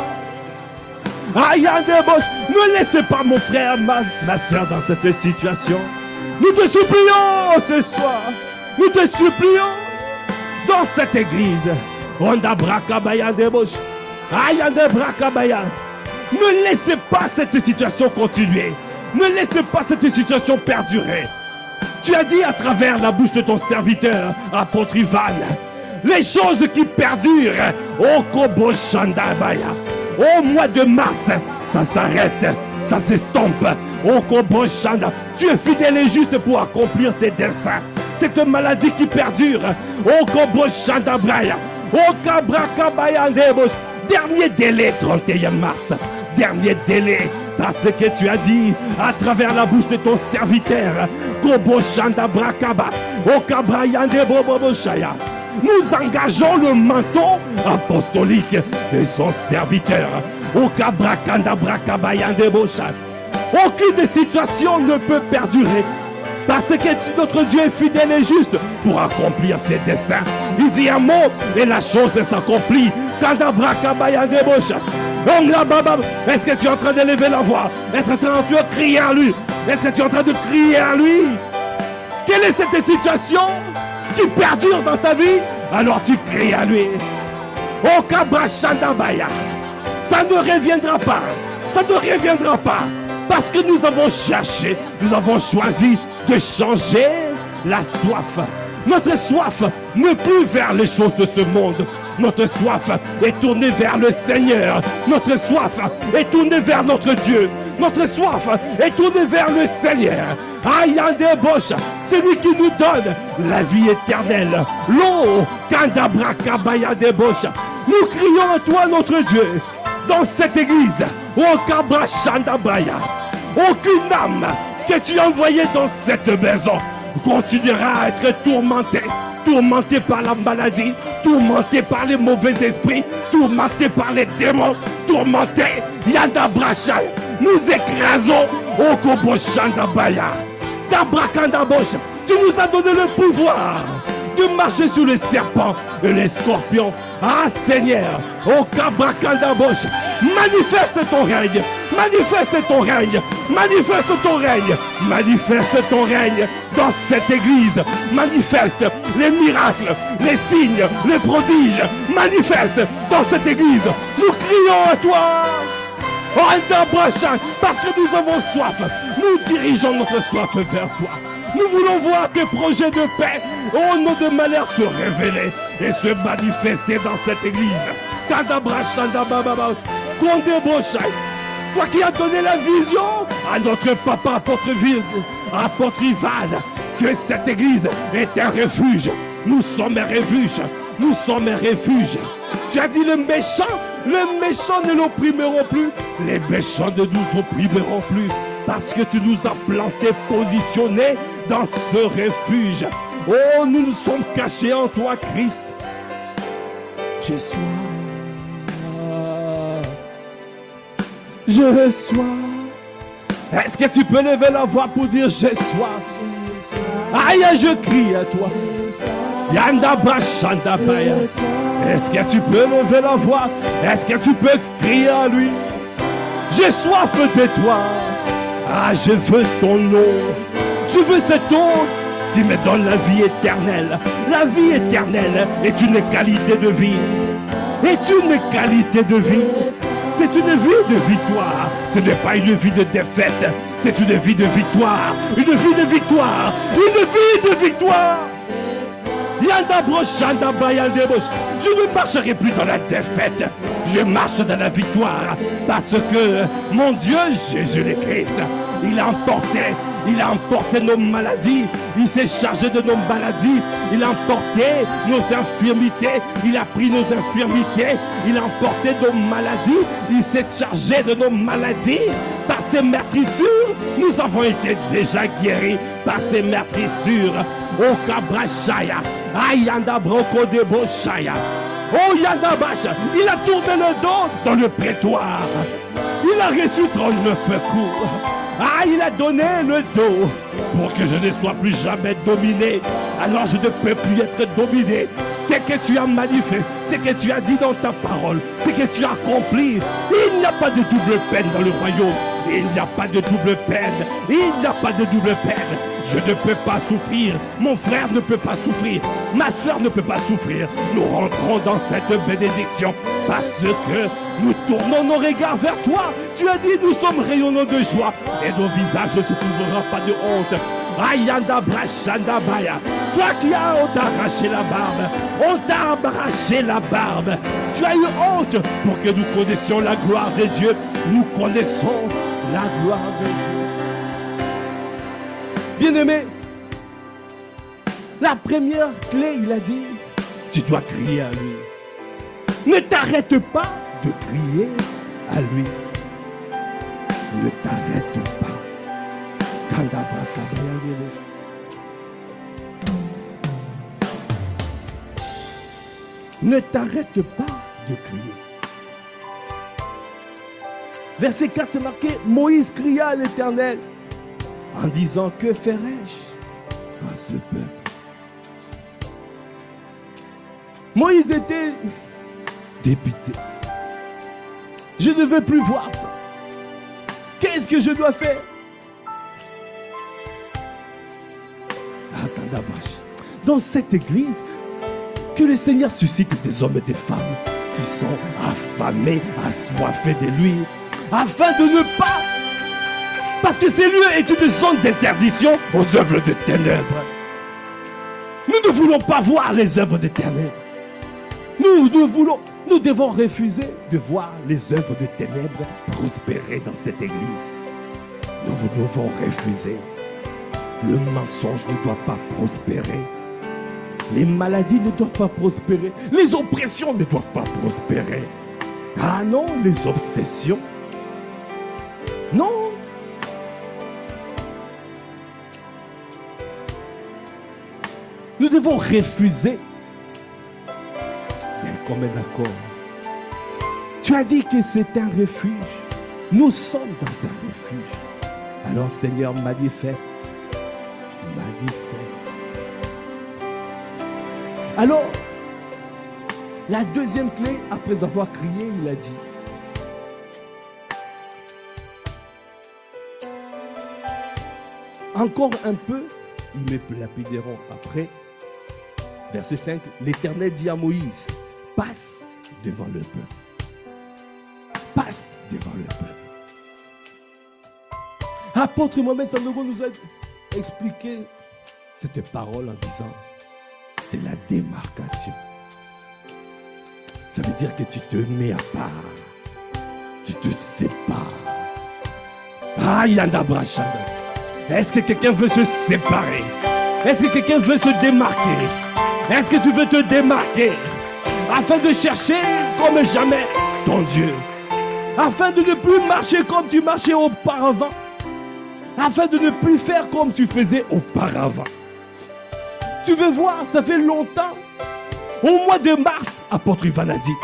Ne laissez pas mon frère, ma soeur dans cette situation. Nous te supplions ce soir. Nous te supplions dans cette église. Ne laissez pas cette situation continuer. Ne laissez pas cette situation perdurer. Tu as dit à travers la bouche de ton serviteur, apôtre Ivan, les choses qui perdurent. Au mois de mars, ça s'arrête, ça s'estompe. Tu es fidèle et juste pour accomplir tes desseins. Cette maladie qui perdure. Dernier délai, 31 mars. Dernier délai. Parce que tu as dit à travers la bouche de ton serviteur, nous engageons le manteau apostolique de son serviteur. Aucune situation ne peut perdurer. Parce que notre Dieu est fidèle et juste pour accomplir ses desseins. Il dit un mot et la chose s'accomplit. Est-ce que tu es en train d'élever la voix? Est-ce que tu es en train de crier à lui? Est-ce que tu es en train de crier à lui? Quelle est cette situation qui perdure dans ta vie? Alors tu cries à lui. Oh Kabashandabaya. Ça ne reviendra pas. Ça ne reviendra pas. Parce que nous avons cherché, nous avons choisi de changer la soif. Notre soif n'est plus vers les choses de ce monde. Notre soif est tournée vers le Seigneur. Notre soif est tournée vers notre Dieu. Notre soif est tournée vers le Seigneur. Ayandebosh, celui qui nous donne la vie éternelle. L'eau, Kandabrakabayandebosh. Nous crions à toi, notre Dieu, dans cette église. Aucune âme que tu as envoyée dans cette maison continuera à être tourmentée. Tourmenté par la maladie, tourmenté par les mauvais esprits, tourmenté par les démons, tourmenté. Yanda Brachal, nous écrasons au Koboshandabaya. Dabrakandabosh, tu nous as donné le pouvoir de marcher sur les serpents et les scorpions. Ah Seigneur, au Kabrakandabosh, manifeste ton règne, manifeste ton règne, manifeste ton règne, manifeste ton règne dans cette église, manifeste les miracles, les signes, les prodiges, manifeste dans cette église. Nous crions à toi, parce que nous avons soif, nous dirigeons notre soif vers toi. Nous voulons voir tes projets de paix, au nom de malheur, se révéler et se manifester dans cette église. Toi qui as donné la vision à notre papa, apôtre Ivan, que cette église est un refuge. Nous sommes un refuge. Nous sommes un refuge. Tu as dit les méchants ne l'opprimeront plus. Les méchants ne nous opprimeront plus. Parce que tu nous as plantés, positionnés dans ce refuge. Oh, nous nous sommes cachés en toi, Christ. Je sois. Je sois. Est-ce que tu peux lever la voix pour dire je sois? Aïe, je crie à toi. Yandaba Shandabaya. Est-ce que tu peux lever la voix? Est-ce que tu peux crier à lui? J'ai soif de toi. Ah, je veux ton nom. Je veux cet eau qui me donne la vie éternelle. La vie éternelle est une qualité de vie. Est une qualité de vie. C'est une vie de victoire. Ce n'est pas une vie de défaite. C'est une vie de victoire. Une vie de victoire. Une vie de victoire. Je ne marcherai plus dans la défaite. Je marche dans la victoire. Parce que mon Dieu, Jésus le Christ, il a emporté nos maladies. Il s'est chargé de nos maladies. Il a emporté nos infirmités. Il a pris nos infirmités. Il a emporté nos maladies. Il s'est chargé de nos maladies. Par ses meurtrissures, nous avons été déjà guéris. Par ses meurtrissures. Oh Kabrashaya. Ayanda Broko de Boshaya. Oh Yandabash. Il a tourné le dos dans le prétoire. Il a reçu 39 coups. Ah, il a donné le dos pour que je ne sois plus jamais dominé. Alors je ne peux plus être dominé. C'est que tu as manifesté, c'est que tu as dit dans ta parole, c'est que tu as accompli. Il n'y a pas de double peine dans le royaume. Il n'y a pas de double peine. Il n'y a pas de double peine. Je ne peux pas souffrir. Mon frère ne peut pas souffrir. Ma soeur ne peut pas souffrir. Nous rentrons dans cette bénédiction parce que nous tournons nos regards vers toi. Tu as dit, nous sommes rayonnants de joie et nos visages ne se trouveront pas de honte. Ayanda Brashandabaya. Toi qui as, on t'a arraché la barbe. On t'a arraché la barbe. Tu as eu honte pour que nous connaissions la gloire de Dieu. Nous connaissons la gloire de Dieu. Bien-aimé, la première clé, il a dit, tu dois crier à lui. Ne t'arrête pas de crier à lui. Ne t'arrête pas. Ne t'arrête pas de crier. Verset 4, c'est marqué, Moïse cria à l'Éternel en disant, que ferai-je à ce peuple? Moïse était dépité. Je ne veux plus voir ça. Qu'est-ce que je dois faire? Dans cette église, que le Seigneur suscite des hommes et des femmes qui sont affamés, assoiffés de lui, afin de ne pas, parce que ces lieux est une zone d'interdiction aux œuvres de ténèbres. Nous ne voulons pas voir les œuvres de ténèbres. Nous devons refuser de voir les œuvres de ténèbres prospérer dans cette église. Nous devons refuser. Le mensonge ne doit pas prospérer. Les maladies ne doivent pas prospérer. Les oppressions ne doivent pas prospérer. Ah non, les obsessions. Non. Nous devons refuser. Combien d'accord? Tu as dit que c'est un refuge. Nous sommes dans un refuge. Alors Seigneur, manifeste. Manifeste. Alors, la deuxième clé, après avoir crié, il a dit, encore un peu, ils me lapideront. Après, verset 5, l'Éternel dit à Moïse, passe devant le peuple. Passe devant le peuple. Apôtre Mohamed Sanogo nous a expliqué cette parole en disant, c'est la démarcation. Ça veut dire que tu te mets à part. Tu te sépares. Ah, Yanda Brachanda. Est-ce que quelqu'un veut se séparer? Est-ce que quelqu'un veut se démarquer? Est-ce que tu veux te démarquer? Afin de chercher comme jamais ton Dieu. Afin de ne plus marcher comme tu marchais auparavant. Afin de ne plus faire comme tu faisais auparavant. Tu veux voir, ça fait longtemps. Au mois de mars, apôtre Ivan a dit,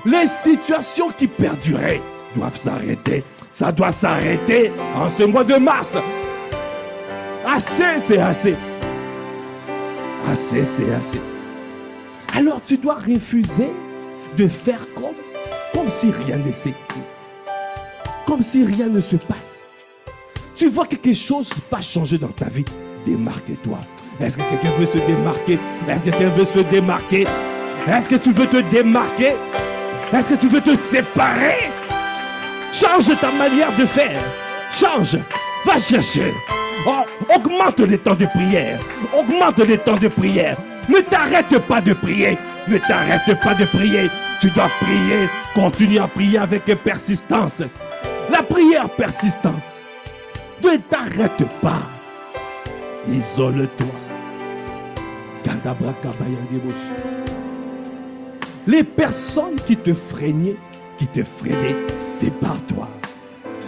les situations qui perduraient doivent s'arrêter. Ça doit s'arrêter en ce mois de mars. Assez, c'est assez. Assez, c'est assez. Alors tu dois refuser de faire comme si rien ne s'est fait. Comme si rien ne se passe. Tu vois que quelque chose va changer dans ta vie. Démarque-toi. Est-ce que quelqu'un veut se démarquer? Est-ce que quelqu'un veut se démarquer? Est-ce que tu veux te démarquer? Est-ce que tu veux te séparer? Change ta manière de faire. Change. Va chercher. Oh, augmente les temps de prière. Augmente les temps de prière. Ne t'arrête pas de prier. Ne t'arrête pas de prier. Tu dois prier. Continue à prier avec persistance. La prière persistante. Ne t'arrête pas. Isole-toi. Les personnes qui te freinaient, sépare-toi.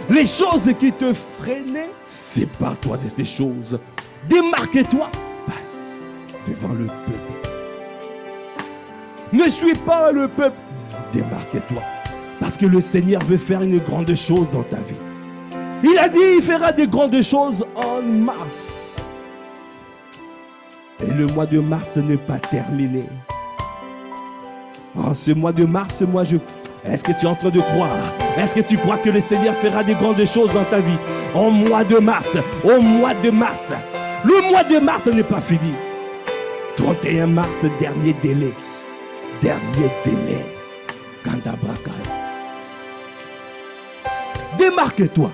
Les choses qui te freinaient, sépare-toi de ces choses. Démarque-toi. Passe devant le peuple. Ne suis pas le peuple. Démarque-toi. Parce que le Seigneur veut faire une grande chose dans ta vie. Il a dit, il fera des grandes choses en mars. Et le mois de mars n'est pas terminé. En ce mois de mars, est-ce que tu es en train de croire? Est-ce que tu crois que le Seigneur fera des grandes choses dans ta vie? Au mois de mars, au mois de mars. Le mois de mars n'est pas fini. 31 mars, dernier délai. Dernier délai. Démarque-toi.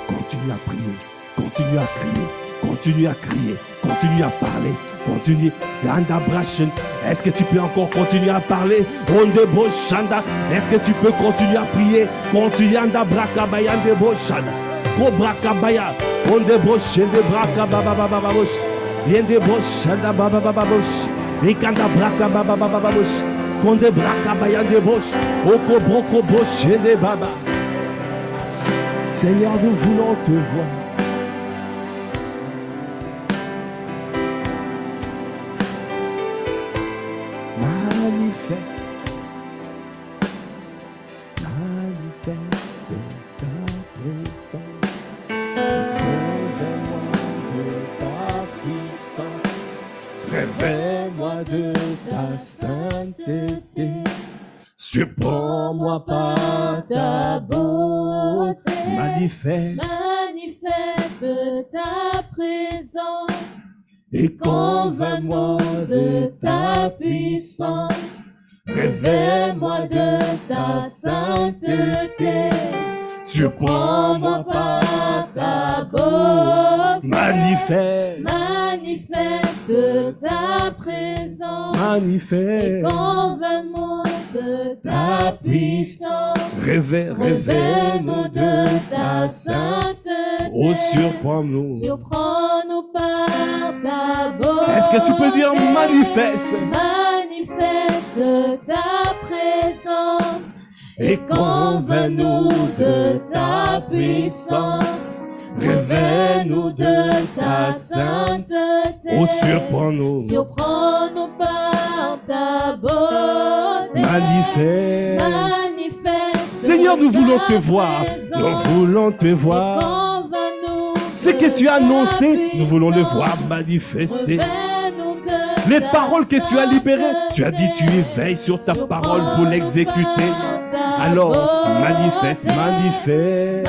Continue à prier. Continue à crier. Continue à crier. Continue à parler. Continue. Est-ce que tu peux encore continuer à parler? Est-ce que tu peux continuer à prier? Continue à brakabaya de boshanda. Ko brakabaya. On de bosh de brakababababosh. Bien de boshanda babababosh. Et quand brakababababosh. Kon de brakabaya de bosh. Oko broko bosh de baba. Seigneur, nous voulons te voir. Manifeste ta présence. Révèle-moi de ta sainteté. Surprends-moi par ta beauté. Manifeste ta présence. Et convainc-moi de ta puissance. Révèle-moi de ta sainteté. Surprends-moi par ta beauté. Manifeste ta présence. Manifeste. Et convainc-moi de ta puissance. Révèle-nous de ta sainteté. Oh, surprends-nous. Surprends-nous par ta beauté. Est-ce que tu peux dire manifeste? Manifeste ta présence. Et convainc-nous de ta puissance. Révèle-nous de ta sainteté. Oh, surprends-nous. Surprends-nous par ta beauté. Manifeste. Manifeste. Seigneur, nous voulons ta te voir. présence. Nous voulons te voir. Convainc-nous Ce que tu as de annoncé, ta nous voulons le puissance. voir manifester. Révèle-nous de Les ta paroles que tu as libérées, tu as dit tu sainteté. éveilles sur ta parole pour Surprends-nous l'exécuter. par ta Alors, beauté. manifeste. Manifeste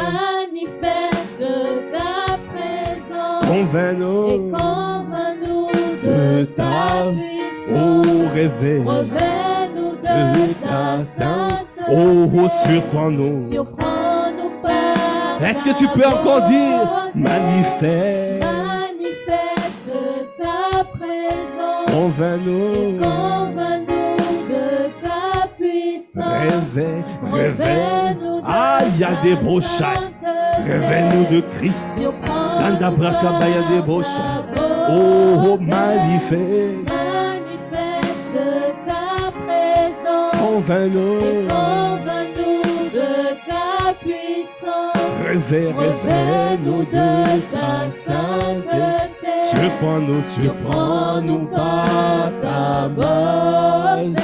ta présence. Convainc-nous Et convainc-nous de de ta ta puissance. Oh, réveille Révèle-nous de ta sainteté. Oh, surprends-nous. Surprends-nous par Est-ce que ta tu peux encore dire beauté. manifeste? Manifeste ta présence. Convainc-nous. Convainc-nous de ta puissance. Réveille. Révèle-nous de Ah, il y a des brochats. sainteté. Réveille-nous de Christ. Surprends-nous Ganda brakabaya par des ta brochats. beauté. Oh, manifeste. Manifeste ta présence. Et Convainc-nous. convainc-nous de ta puissance. Réveille-nous de ta sainteté. Surprends-nous, Surprends-nous par ta beauté.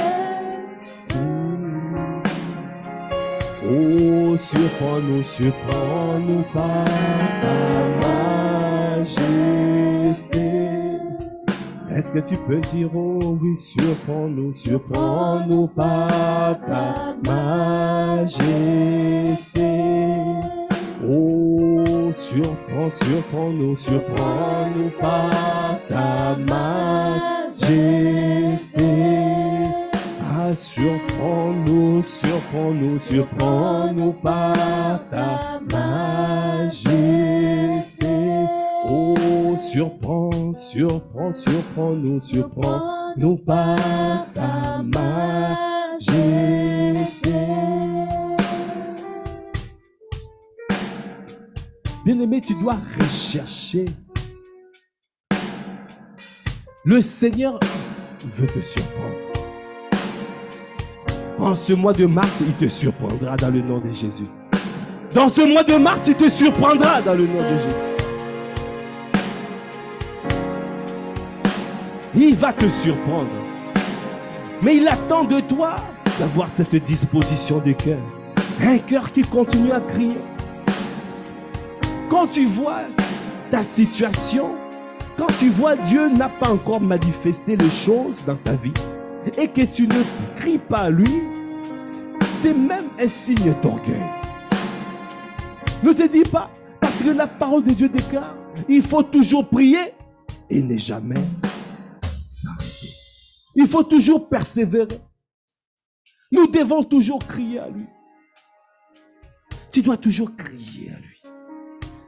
Oh, surprends-nous par ta majesté. Est-ce que tu peux dire, oh oui, surprends-nous par ta majesté. Oh, surprends-nous par ta majesté. Ah, surprends-nous par ta majesté. Oh, surprends-nous par ta majesté. Bien-aimé, tu dois rechercher. Le Seigneur veut te surprendre. En ce mois de mars, il te surprendra dans le nom de Jésus. Dans ce mois de mars, il te surprendra dans le nom de Jésus. Il va te surprendre. Mais il attend de toi d'avoir cette disposition de cœur. Un cœur qui continue à crier. Quand tu vois ta situation, quand tu vois Dieu n'a pas encore manifesté les choses dans ta vie et que tu ne cries pas à lui, c'est même un signe d'orgueil. Ne te dis pas, parce que la parole de Dieu déclare, il faut toujours prier et ne jamais s'arrêter. Il faut toujours persévérer. Nous devons toujours crier à lui. Tu dois toujours crier à lui.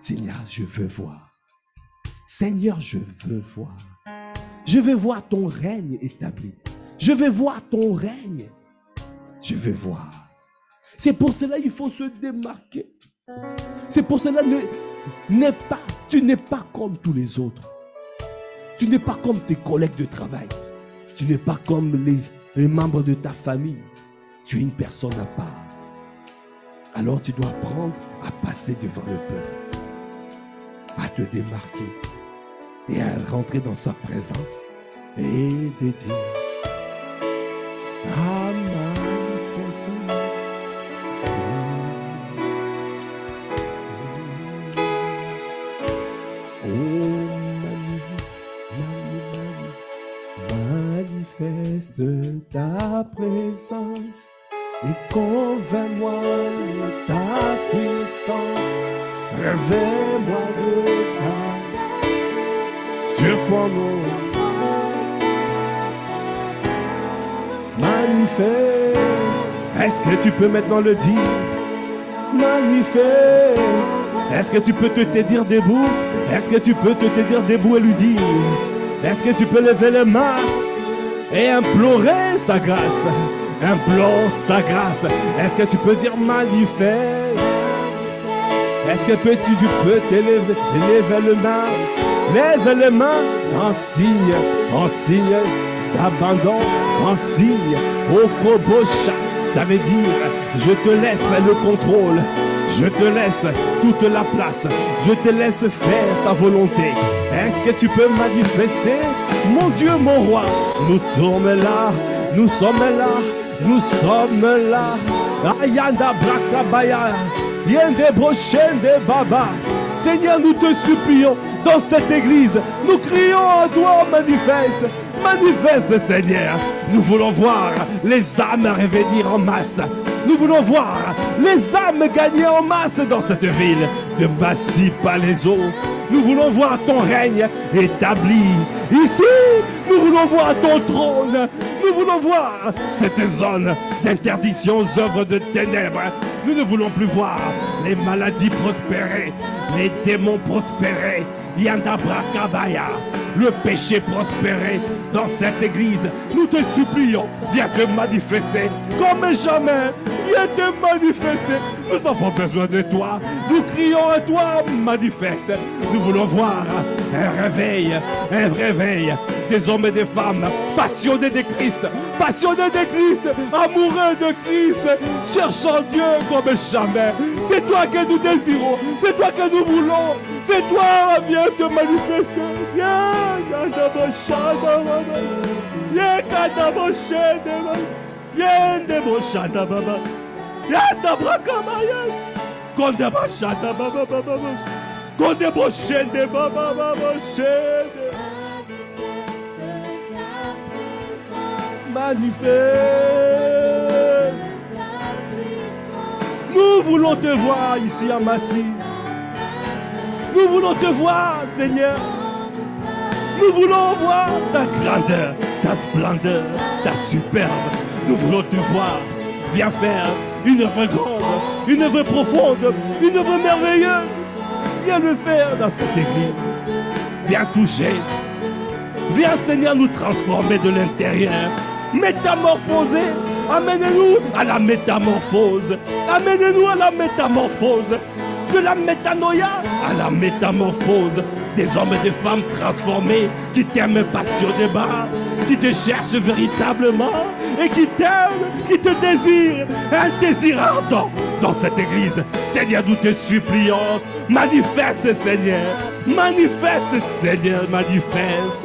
Seigneur, je veux voir. Seigneur, je veux voir. Je veux voir ton règne établi. Je veux voir ton règne. Je veux voir. C'est pour cela qu'il faut se démarquer. C'est pour cela que tu n'es pas comme tous les autres. Tu n'es pas comme tes collègues de travail. Tu n'es pas comme les membres de ta famille. Tu es une personne à part. alors tu dois apprendre à passer devant le peuple, à te démarquer et à rentrer dans sa présence et de dire à manifester. Manifeste ta présence et convainc-moi de ta puissance. Réveille-moi de ta surprends-nous. Manifeste. Est-ce que tu peux maintenant le dire? Manifeste. Est-ce que tu peux te tenir debout? Est-ce que tu peux te tenir debout et lui dire? Est-ce que tu peux lever les mains et implorer sa grâce? Implore sa grâce. Est-ce que tu peux dire manifeste? Est-ce que tu peux t'élever, lève le main? Lève les mains en signe d'abandon, en signe au kobosha. Ça veut dire, je te laisse le contrôle, je te laisse toute la place, je te laisse faire ta volonté. Est-ce que tu peux manifester? Mon Dieu, mon roi, nous sommes là, nous sommes là, nous sommes là. Ayanda brakabaya, yende brochende baba. Seigneur, nous te supplions dans cette église, nous crions à toi, manifeste. Manifeste, Seigneur. Nous voulons voir les âmes revenir en masse. Nous voulons voir les âmes gagner en masse dans cette ville de Massy Palaiso. Nous voulons voir ton règne établi ici. Nous voulons voir ton trône. Nous voulons voir cette zone d'interdiction aux œuvres de ténèbres. Nous ne voulons plus voir les maladies prospérer, les démons prospérer. Yanda Brakabaya, le péché prospérer dans cette église. Nous te supplions, viens te manifester comme jamais. Viens te manifester. Nous avons besoin de toi. Nous crions à toi, manifeste. Nous voulons voir un réveil des hommes et des femmes passionnés de Christ, amoureux de Christ, cherchant Dieu comme jamais. C'est toi que nous désirons, c'est toi que nous voulons, c'est toi, viens te manifester. Viens, manifeste. Nous voulons te voir ici à Massy. Nous voulons te voir, Seigneur. Nous voulons voir ta grandeur, ta splendeur, ta superbe. Nous voulons te voir. Viens faire une œuvre grande, une œuvre profonde, une œuvre merveilleuse. Viens le faire dans cette église. Viens toucher. Viens, Seigneur, nous transformer de l'intérieur. Métamorphoser. Amène-nous à la métamorphose. Amène-nous à la métamorphose. De la métanoïa à la métamorphose. Des hommes et des femmes transformés qui t'aiment passionnément, qui te cherchent véritablement et qui t'aiment, qui te désirent. Un désir ardent dans cette église. Seigneur, nous te supplions. Manifeste, Seigneur. Manifeste, Seigneur, manifeste.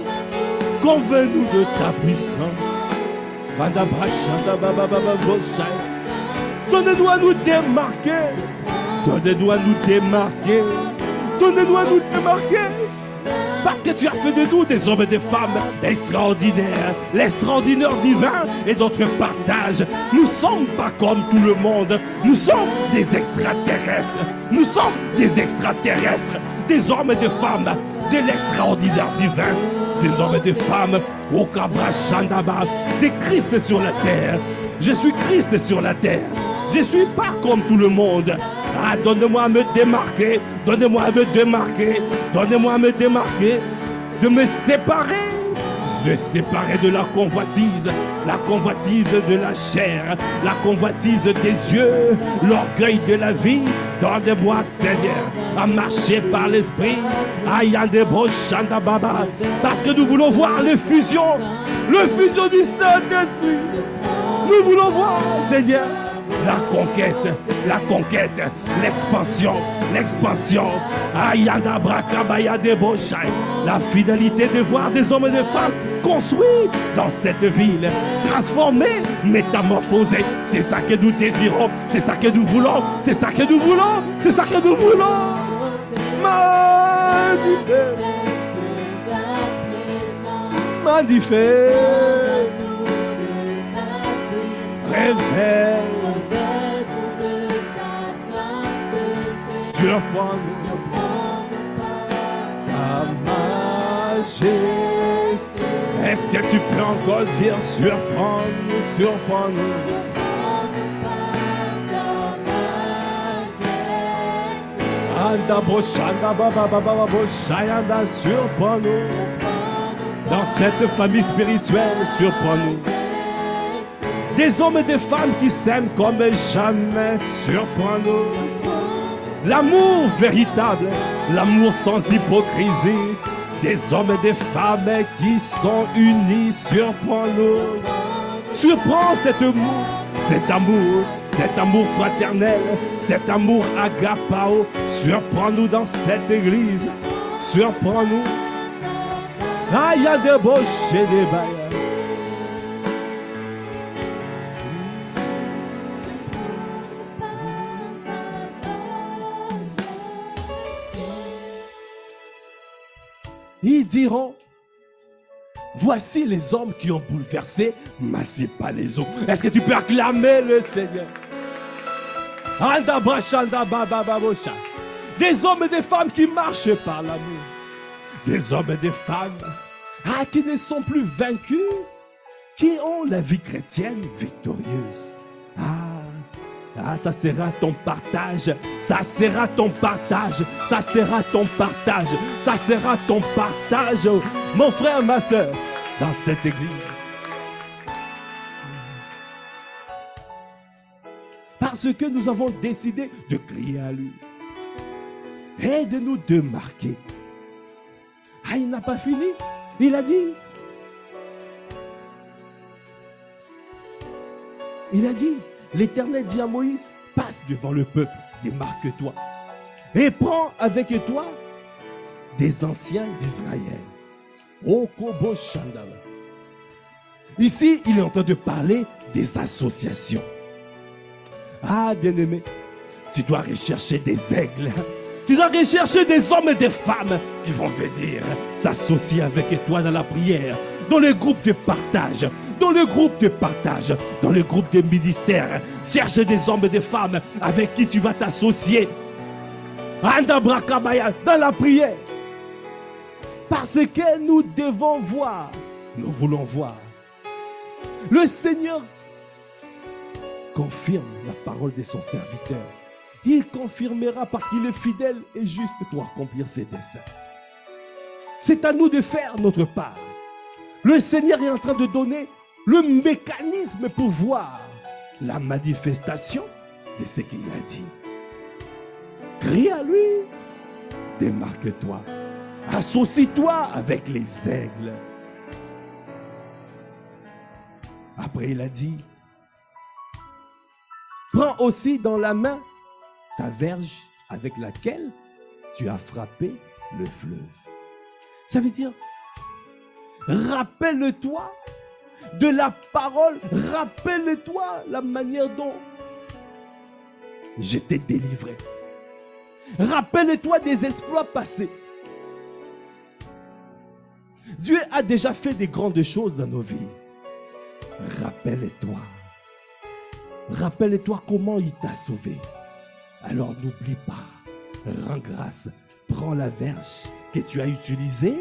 Convainc-nous de ta puissance. Donne-nous à nous démarquer. Donne-nous à nous démarquer. Donne-nous à nous démarquer. Parce que tu as fait de nous des hommes et des femmes extraordinaires. L'extraordinaire divin est notre partage. Nous ne sommes pas comme tout le monde. Nous sommes des extraterrestres. Nous sommes des extraterrestres. Des hommes et des femmes de l'extraordinaire divin. Des hommes et des femmes au Kabra Shandaba. Des Christ sur la terre. Je suis Christ sur la terre. Je ne suis pas comme tout le monde. Ah, donne-moi à me démarquer. Donne-moi à me démarquer. Donne-moi à me démarquer. De me séparer. De séparer de la convoitise de la chair, la convoitise des yeux, l'orgueil de la vie. Donne-moi, Seigneur, à marcher par l'esprit. Parce que nous voulons voir l'effusion du Saint-Esprit. Nous voulons voir, Seigneur. la conquête, l'expansion, l'expansion. Ayada brakabaya deboshai. La fidélité de voir des hommes et des femmes construits dans cette ville, transformés, métamorphosés. C'est ça que nous désirons, c'est ça que nous voulons, c'est ça que nous voulons, c'est ça que nous voulons. Magnifique, révèle, surprends-nous, ta majesté. Est-ce que tu peux encore dire surprends-nous, surprends-nous? Anda boshanda baba baba boshayanda, surprends-nous. Dans cette famille spirituelle, surprends-nous. Des hommes et des femmes qui s'aiment comme jamais, surprends-nous. L'amour véritable, l'amour sans hypocrisie. Des hommes et des femmes qui sont unis, surprends-nous. Surprends cet amour fraternel, cet amour agapao. Surprends-nous dans cette église, surprends-nous. Il y a des beaux chez des bailleurs. Ils diront, voici les hommes qui ont bouleversé, mais ce n'est pas les autres. Est-ce que tu peux acclamer le Seigneur? Des hommes et des femmes qui marchent par l'amour. Des hommes et des femmes qui ne sont plus vaincus, qui ont la vie chrétienne victorieuse. Ça sera ton partage, ça sera ton partage, ça sera ton partage, ça sera ton partage, mon frère, ma soeur, dans cette église. Parce que nous avons décidé de crier à lui. Aide-nous de marquer. Il n'a pas fini. Il a dit. L'Éternel dit à Moïse, passe devant le peuple, démarque-toi. Et prends avec toi des anciens d'Israël. Okobo Shandala. Ici, il est en train de parler des associations. Bien-aimé, tu dois rechercher des aigles. Tu dois rechercher des hommes et des femmes qui vont venir s'associer avec toi dans la prière, dans le groupe de partage, dans le groupe de ministère. Cherche des hommes et des femmes avec qui tu vas t'associer dans la prière. Parce que nous devons voir, nous voulons voir. Le Seigneur confirme la parole de son serviteur. Il confirmera parce qu'il est fidèle et juste pour accomplir ses desseins. C'est à nous de faire notre part. Le Seigneur est en train de donner le mécanisme pour voir la manifestation de ce qu'il a dit. Crie à lui, démarque-toi, associe-toi avec les aigles. Après il a dit, prends aussi dans la main ta verge avec laquelle tu as frappé le fleuve. Ça veut dire, rappelle-toi de la parole, rappelle-toi la manière dont je t'ai délivré. Rappelle-toi des exploits passés. Dieu a déjà fait des grandes choses dans nos vies. Rappelle-toi. Rappelle-toi comment il t'a sauvé. Alors n'oublie pas, rends grâce, prends la verge que tu as utilisée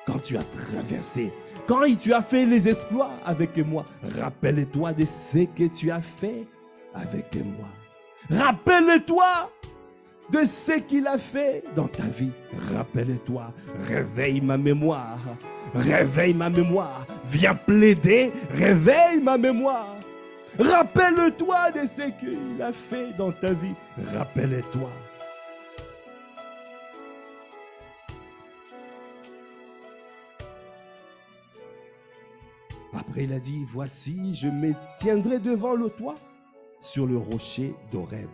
quand tu as traversé, quand tu as fait les exploits avec moi. Rappelle-toi de ce que tu as fait avec moi. Rappelle-toi de ce qu'il a fait dans ta vie. Rappelle-toi, réveille ma mémoire, viens plaider, réveille ma mémoire. Rappelle-toi de ce qu'il a fait dans ta vie. Rappelle-toi. Après, il a dit, voici, je me tiendrai devant le toit sur le rocher d'Horeb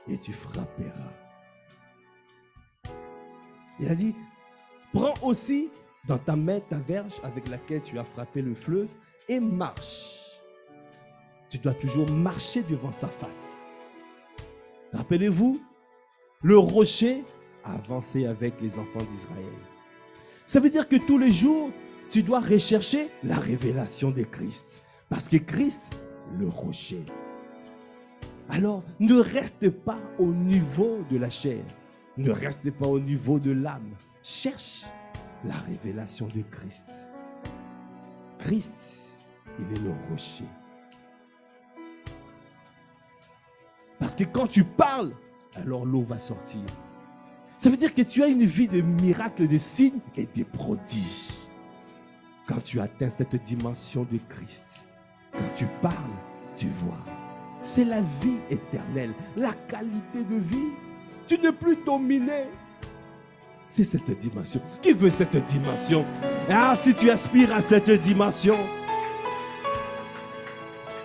et tu frapperas. Il a dit, prends aussi dans ta main ta verge avec laquelle tu as frappé le fleuve et marche. Tu dois toujours marcher devant sa face. Rappelez-vous, le rocher a avancé avec les enfants d'Israël. Ça veut dire que tous les jours, tu dois rechercher la révélation de Christ. Parce que Christ, le rocher. Alors, ne reste pas au niveau de la chair. Ne reste pas au niveau de l'âme. Cherche la révélation de Christ. Christ, il est le rocher. Parce que quand tu parles, alors l'eau va sortir. Ça veut dire que tu as une vie de miracles, de signes et de prodiges. Quand tu atteins cette dimension de Christ, quand tu parles, tu vois. C'est la vie éternelle, la qualité de vie. Tu n'es plus dominé. C'est cette dimension. Qui veut cette dimension? Ah, si tu aspires à cette dimension,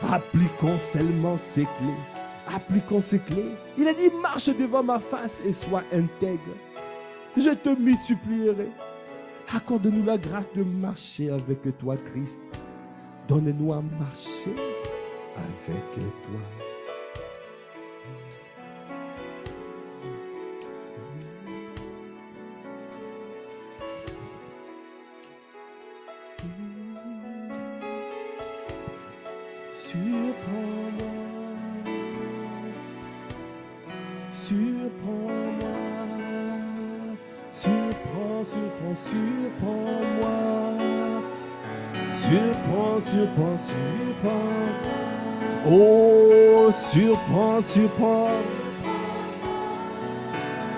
appliquons seulement ces clés. Appliquons ces clés. Il a dit, marche devant ma face et sois intègre. Je te multiplierai. Accorde-nous la grâce de marcher avec toi, Christ. Donne-nous à marcher avec toi. Surprends-moi, surprends-moi, surprends-moi, surprends. Oh, surprends.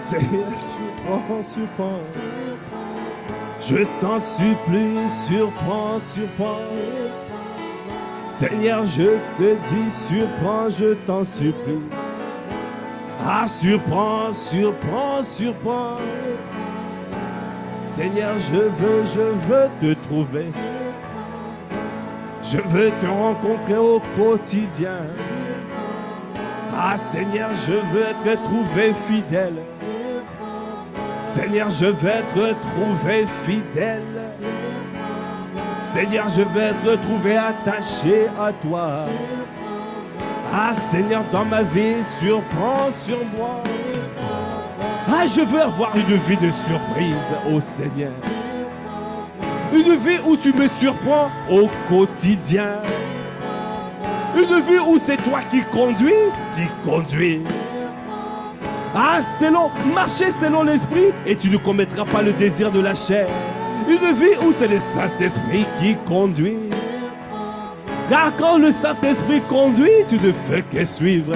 Seigneur, surprends. Je t'en supplie, surprends. Seigneur, je te dis, surprends, je t'en supplie. Ah, surprends. Seigneur, je veux te trouver. Je veux te rencontrer au quotidien. Ah, Seigneur, je veux être trouvé fidèle. Seigneur, je veux être trouvé fidèle. Seigneur, je veux être trouvé attaché à toi. Ah, Seigneur, dans ma vie, surprends sur moi. Ah, je veux avoir une vie de surprise, oh Seigneur. Une vie où tu me surprends au quotidien. Une vie où c'est toi qui conduis. Ah, marcher selon l'esprit et tu ne commettras pas le désir de la chair. Une vie où c'est le Saint-Esprit qui conduit. Car quand le Saint-Esprit conduit, tu ne fais que suivre.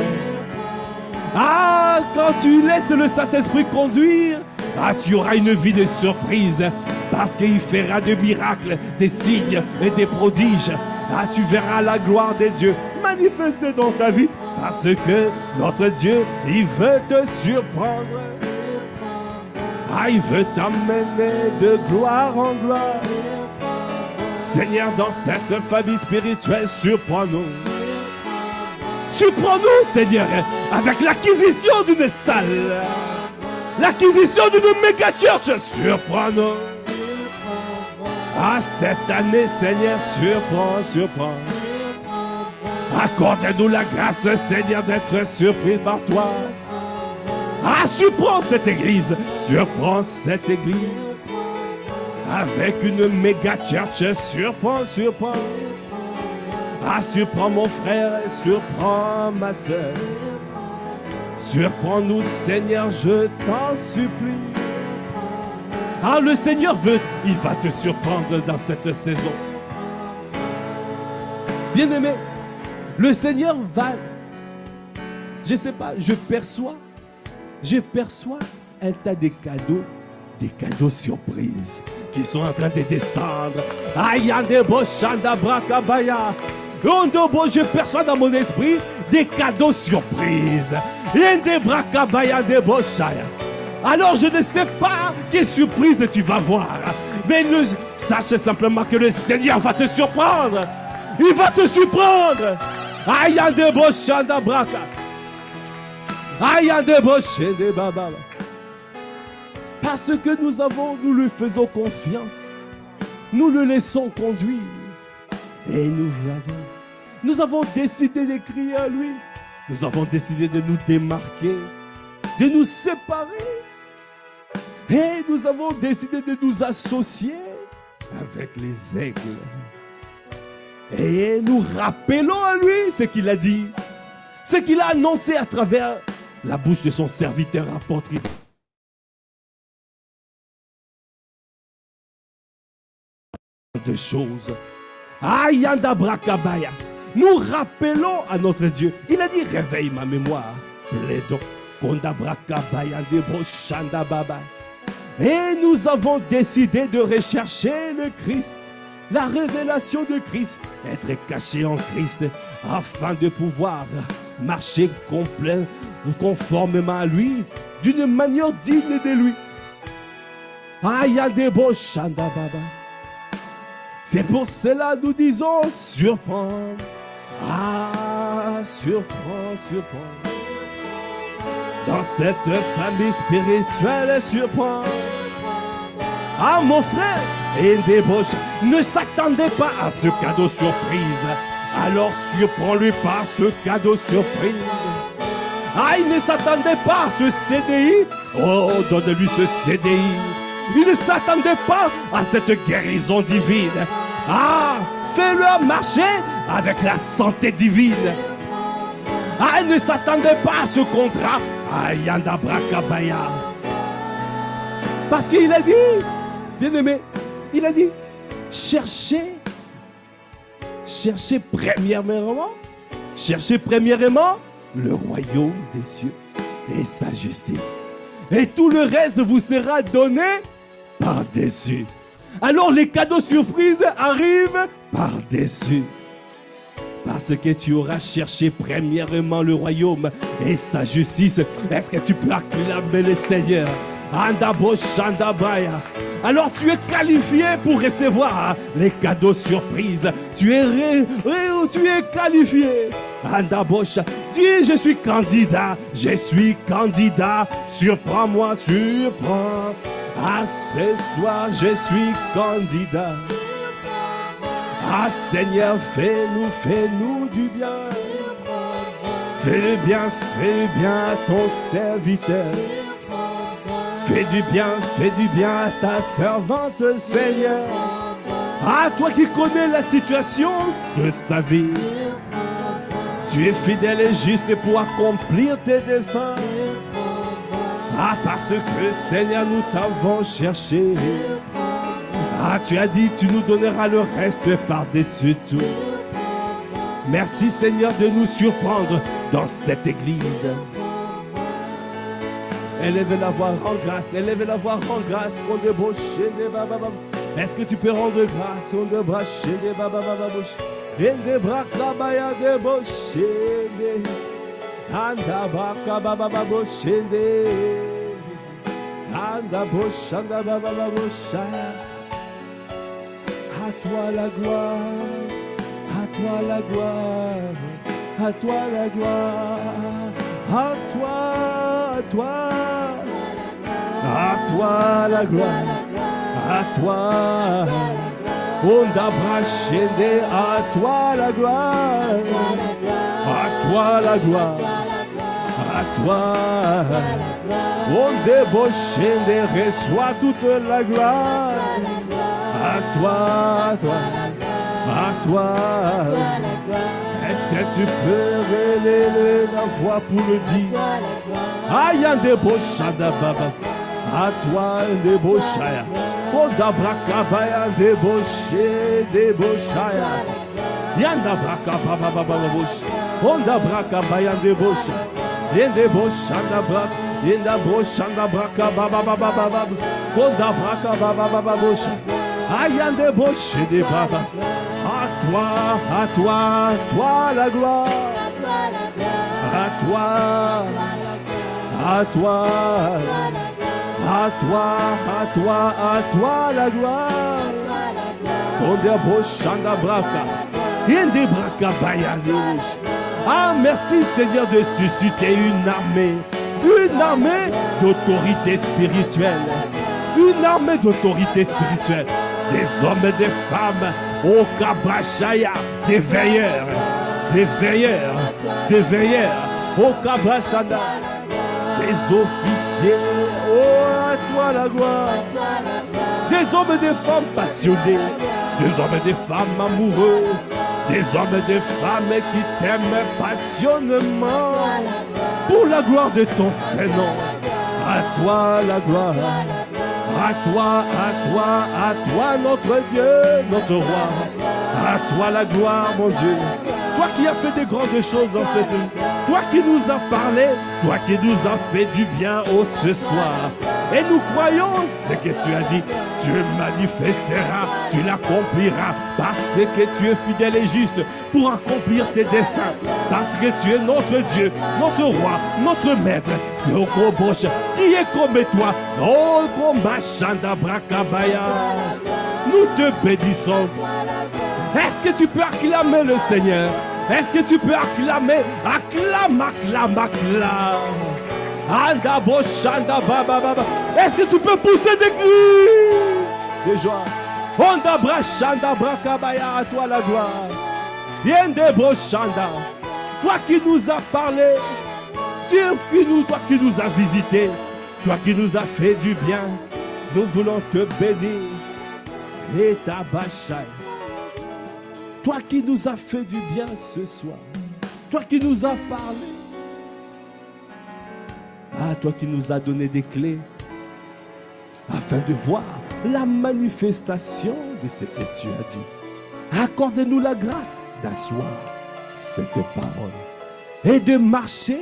Ah, quand tu laisses le Saint-Esprit conduire, ah, tu auras une vie de surprise. Parce qu'il fera des miracles, des signes et des prodiges. Ah, tu verras la gloire de Dieu manifester dans ta vie. Parce que notre Dieu, il veut te surprendre. Ah, il veut t'amener de gloire en gloire. Seigneur, dans cette famille spirituelle, surprends-nous. Surprends-nous, Seigneur, avec l'acquisition d'une salle. L'acquisition d'une méga church, surprends-nous. Ah, cette année, Seigneur, surprends. Accorde-nous la grâce, Seigneur, d'être surpris par toi. Ah, surprends cette église. Avec une méga church, surprends. Ah, surprends mon frère, surprends ma soeur. Surprends-nous, Seigneur, je t'en supplie. Ah, le Seigneur il va te surprendre dans cette saison. Bien-aimé, le Seigneur va, je ne sais pas, je perçois un tas de cadeaux surprises qui sont en train de descendre. Je perçois dans mon esprit des cadeaux surprises. Alors je ne sais pas quelle surprise tu vas voir, mais sache simplement que le Seigneur va te surprendre. Il va te surprendre. Ayande boshanda braka. Ayande boshende baba. Parce que nous lui faisons confiance. Nous le laissons conduire. Et nous avons décidé de crier à lui. Nous avons décidé de nous démarquer, de nous séparer. Et nous avons décidé de nous associer avec les aigles. Et nous rappelons à lui ce qu'il a dit, ce qu'il a annoncé à travers la bouche de son serviteur apôtre. De choses. Ayanda brakabaya. Nous rappelons à notre Dieu. Il a dit réveille ma mémoire. Plaidons. Konda brakabaya de brochanda baba. Et nous avons décidé de rechercher le Christ, la révélation de Christ, être caché en Christ, afin de pouvoir marcher conformément à lui, d'une manière digne de lui. Ayande shanda baba. C'est pour cela que nous disons surprends. Ah, surprends, surprends. Dans cette famille spirituelle, surprends. Ah, mon frère, et débauche, ne s'attendez pas à ce cadeau surprise. Alors surprends-lui par ce cadeau surprise. Ah, il ne s'attendait pas à ce CDI. Oh, donne-lui ce CDI. Il ne s'attendait pas à cette guérison divine. Ah, fais-le marcher avec la santé divine. Ah, il ne s'attendait pas à ce contrat. Ah, Yanda Brakabaya. Parce qu'il a dit, bien aimé, il a dit, cherchez premièrement le royaume des cieux et sa justice. Et tout le reste vous sera donné par-dessus. Alors les cadeaux surprises arrivent par-dessus. Parce que tu auras cherché premièrement le royaume et sa justice. Est-ce que tu peux acclamer le Seigneur? Andabo Shandabaya. Alors tu es qualifié pour recevoir les cadeaux surprises. Tu es qualifié. Andabosha. Dis, je suis candidat. Je suis candidat. Surprends-moi, surprends. Ah, ce soir, je suis candidat. Ah, Seigneur, fais-nous du bien. Fais bien à ton serviteur. Fais du bien à ta servante, Seigneur. Ah, toi qui connais la situation de sa vie. Tu es fidèle et juste pour accomplir tes desseins. Ah, parce que, Seigneur, nous t'avons cherché. Ah, tu as dit, tu nous donneras le reste par-dessus tout. Merci, Seigneur, de nous surprendre dans cette église. Élève la voix, rends grâce. Élève la voix, rends grâce. Est-ce que tu peux rendre grâce? On de bracher des babababosh. Et des brakabaya de boshende. Anda brakabababoshende. Anda boshanda babababoshaya. À toi la gloire. À toi la gloire. À toi la gloire. À toi. À toi la gloire. À toi. Onda brachende, à toi la gloire. À toi la gloire. À toi. Onde bochende, reçois toute la gloire. À toi, à toi. Est-ce que tu peux relever la voix pour le dire? Ayande bochada baba. À toi, debochaya. Onda brakabaya deboche, debochaya. Yanda brakababa baba bosh. Onda brakabaya debocha. Yende bochanda brak. Yenda bochanda brakababa baba baba. Onda brakababa baba bosh. Ayande boche de baba. À toi la gloire. À toi, à toi. À toi la gloire. Onde bochanda braka. Yende braka bayazish. Ah, merci Seigneur de susciter une armée d'autorité spirituelle. Une armée d'autorité spirituelle. Des hommes et des femmes, au Kabashaya, des veilleurs, au Kabashana, des officiers, oh à toi la gloire. Des hommes et des femmes passionnés, des hommes et des femmes amoureux, des hommes et des femmes qui t'aiment passionnément, pour la gloire de ton Saint-Nom. À toi la gloire, à toi notre Dieu, notre roi. À toi la gloire mon Dieu. Toi qui as fait des grandes choses dans cette vie, toi qui nous as parlé, toi qui nous as fait du bien ce soir. Et nous croyons ce que tu as dit. Tu manifesteras, tu l'accompliras, parce que tu es fidèle et juste pour accomplir tes desseins. Parce que tu es notre Dieu, notre roi, notre maître, notre boche, qui est comme toi. Oh, comme Chanda Brakabaya. Nous te bénissons. Est-ce que tu peux acclamer le Seigneur? Est-ce que tu peux acclamer? Acclame. Est-ce que tu peux pousser des cris de joie? À toi la gloire. Toi qui nous as parlé, toi qui nous as visité, toi qui nous as fait du bien, nous voulons te bénir. Et ta bachai. Toi qui nous as fait du bien ce soir, toi qui nous as parlé, ah, toi qui nous as donné des clés afin de voir la manifestation de ce que tu as dit. Accorde-nous la grâce d'asseoir cette parole et de marcher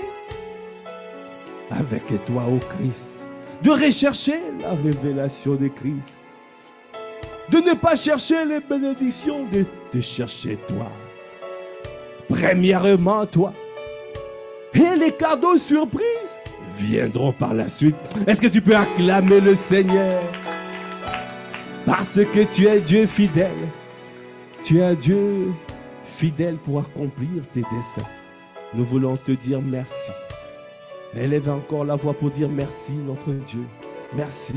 avec toi au Christ, de rechercher la révélation de Christ, de ne pas chercher les bénédictions, de chercher toi. Premièrement, toi. Et les cadeaux surprises viendront par la suite. Est-ce que tu peux acclamer le Seigneur? Parce que tu es Dieu fidèle. Tu es un Dieu fidèle pour accomplir tes desseins. Nous voulons te dire merci. Élève encore la voix pour dire merci, notre Dieu. Merci.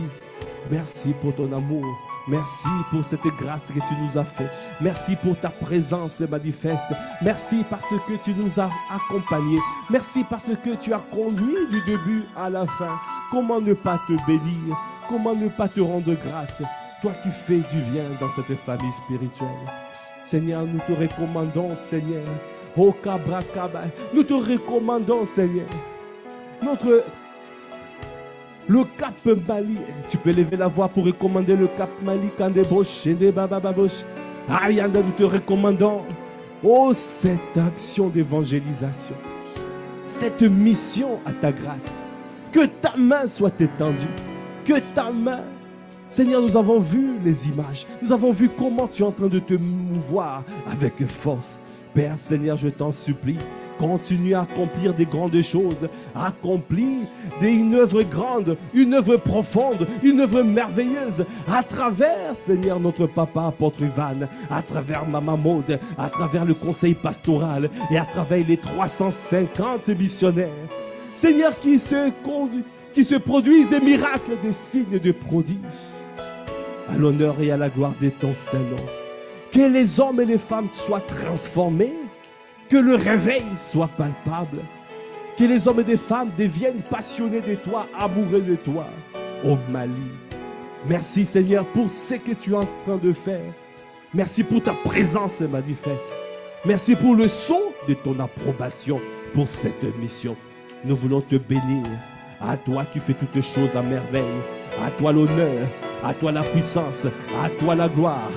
Merci pour ton amour. Merci pour cette grâce que tu nous as faite. Merci pour ta présence manifeste. Merci parce que tu nous as accompagnés. Merci parce que tu as conduit du début à la fin. Comment ne pas te bénir? Comment ne pas te rendre grâce? Toi qui fais du bien dans cette famille spirituelle. Seigneur, nous te recommandons, Seigneur. Oh Kabrakaba, nous te recommandons, Seigneur. Le Cap Mali, tu peux lever la voix pour recommander le Cap Mali, Kandebosh, Babababosh. Ayanda, nous te recommandons, oh, cette action d'évangélisation, cette mission à ta grâce. Que ta main soit étendue, que ta main, Seigneur, nous avons vu les images, nous avons vu comment tu es en train de te mouvoir avec force. Père, Seigneur, je t'en supplie. Continue à accomplir des grandes choses. Accomplis une œuvre grande, une œuvre profonde, une œuvre merveilleuse. À travers, Seigneur, notre papa, apôtre Ivan, à travers Maman Maud, à travers le conseil pastoral et à travers les 350 missionnaires. Seigneur, qui se produisent des miracles, des signes, des prodiges. À l'honneur et à la gloire de ton Saint-Nom. Que les hommes et les femmes soient transformés. Que le réveil soit palpable. Que les hommes et les femmes deviennent passionnés de toi, amoureux de toi. Au Mali. Merci Seigneur pour ce que tu es en train de faire. Merci pour ta présence manifeste. Merci pour le son de ton approbation pour cette mission. Nous voulons te bénir. À toi qui fais toutes choses à merveille. À toi l'honneur. À toi la puissance. À toi la gloire.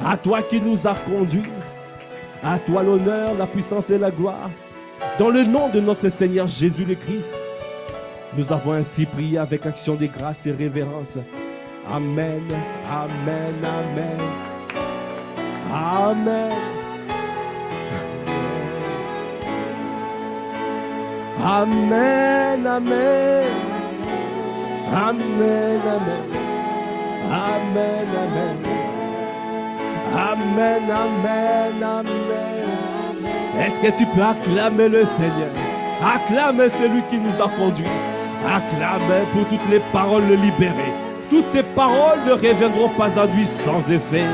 À toi qui nous as conduits. À toi l'honneur, la puissance et la gloire. Dans le nom de notre Seigneur Jésus le Christ, nous avons ainsi prié avec action de grâce et révérence. Amen, amen, amen. Amen. Amen, amen. Amen, amen. Amen, amen. Amen, amen, amen. Est-ce que tu peux acclamer le Seigneur? Acclame celui qui nous a conduits. Acclame pour toutes les paroles libérées. Toutes ces paroles ne reviendront pas à lui sans effet.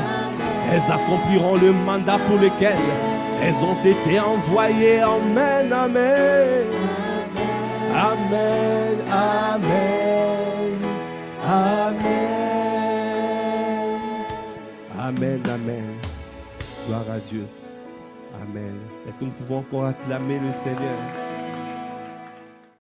Elles accompliront le mandat pour lequel elles ont été envoyées. Amen, amen. Amen, amen. Amen. Amen, amen. Gloire à Dieu. Amen. Est-ce que nous pouvons encore acclamer le Seigneur?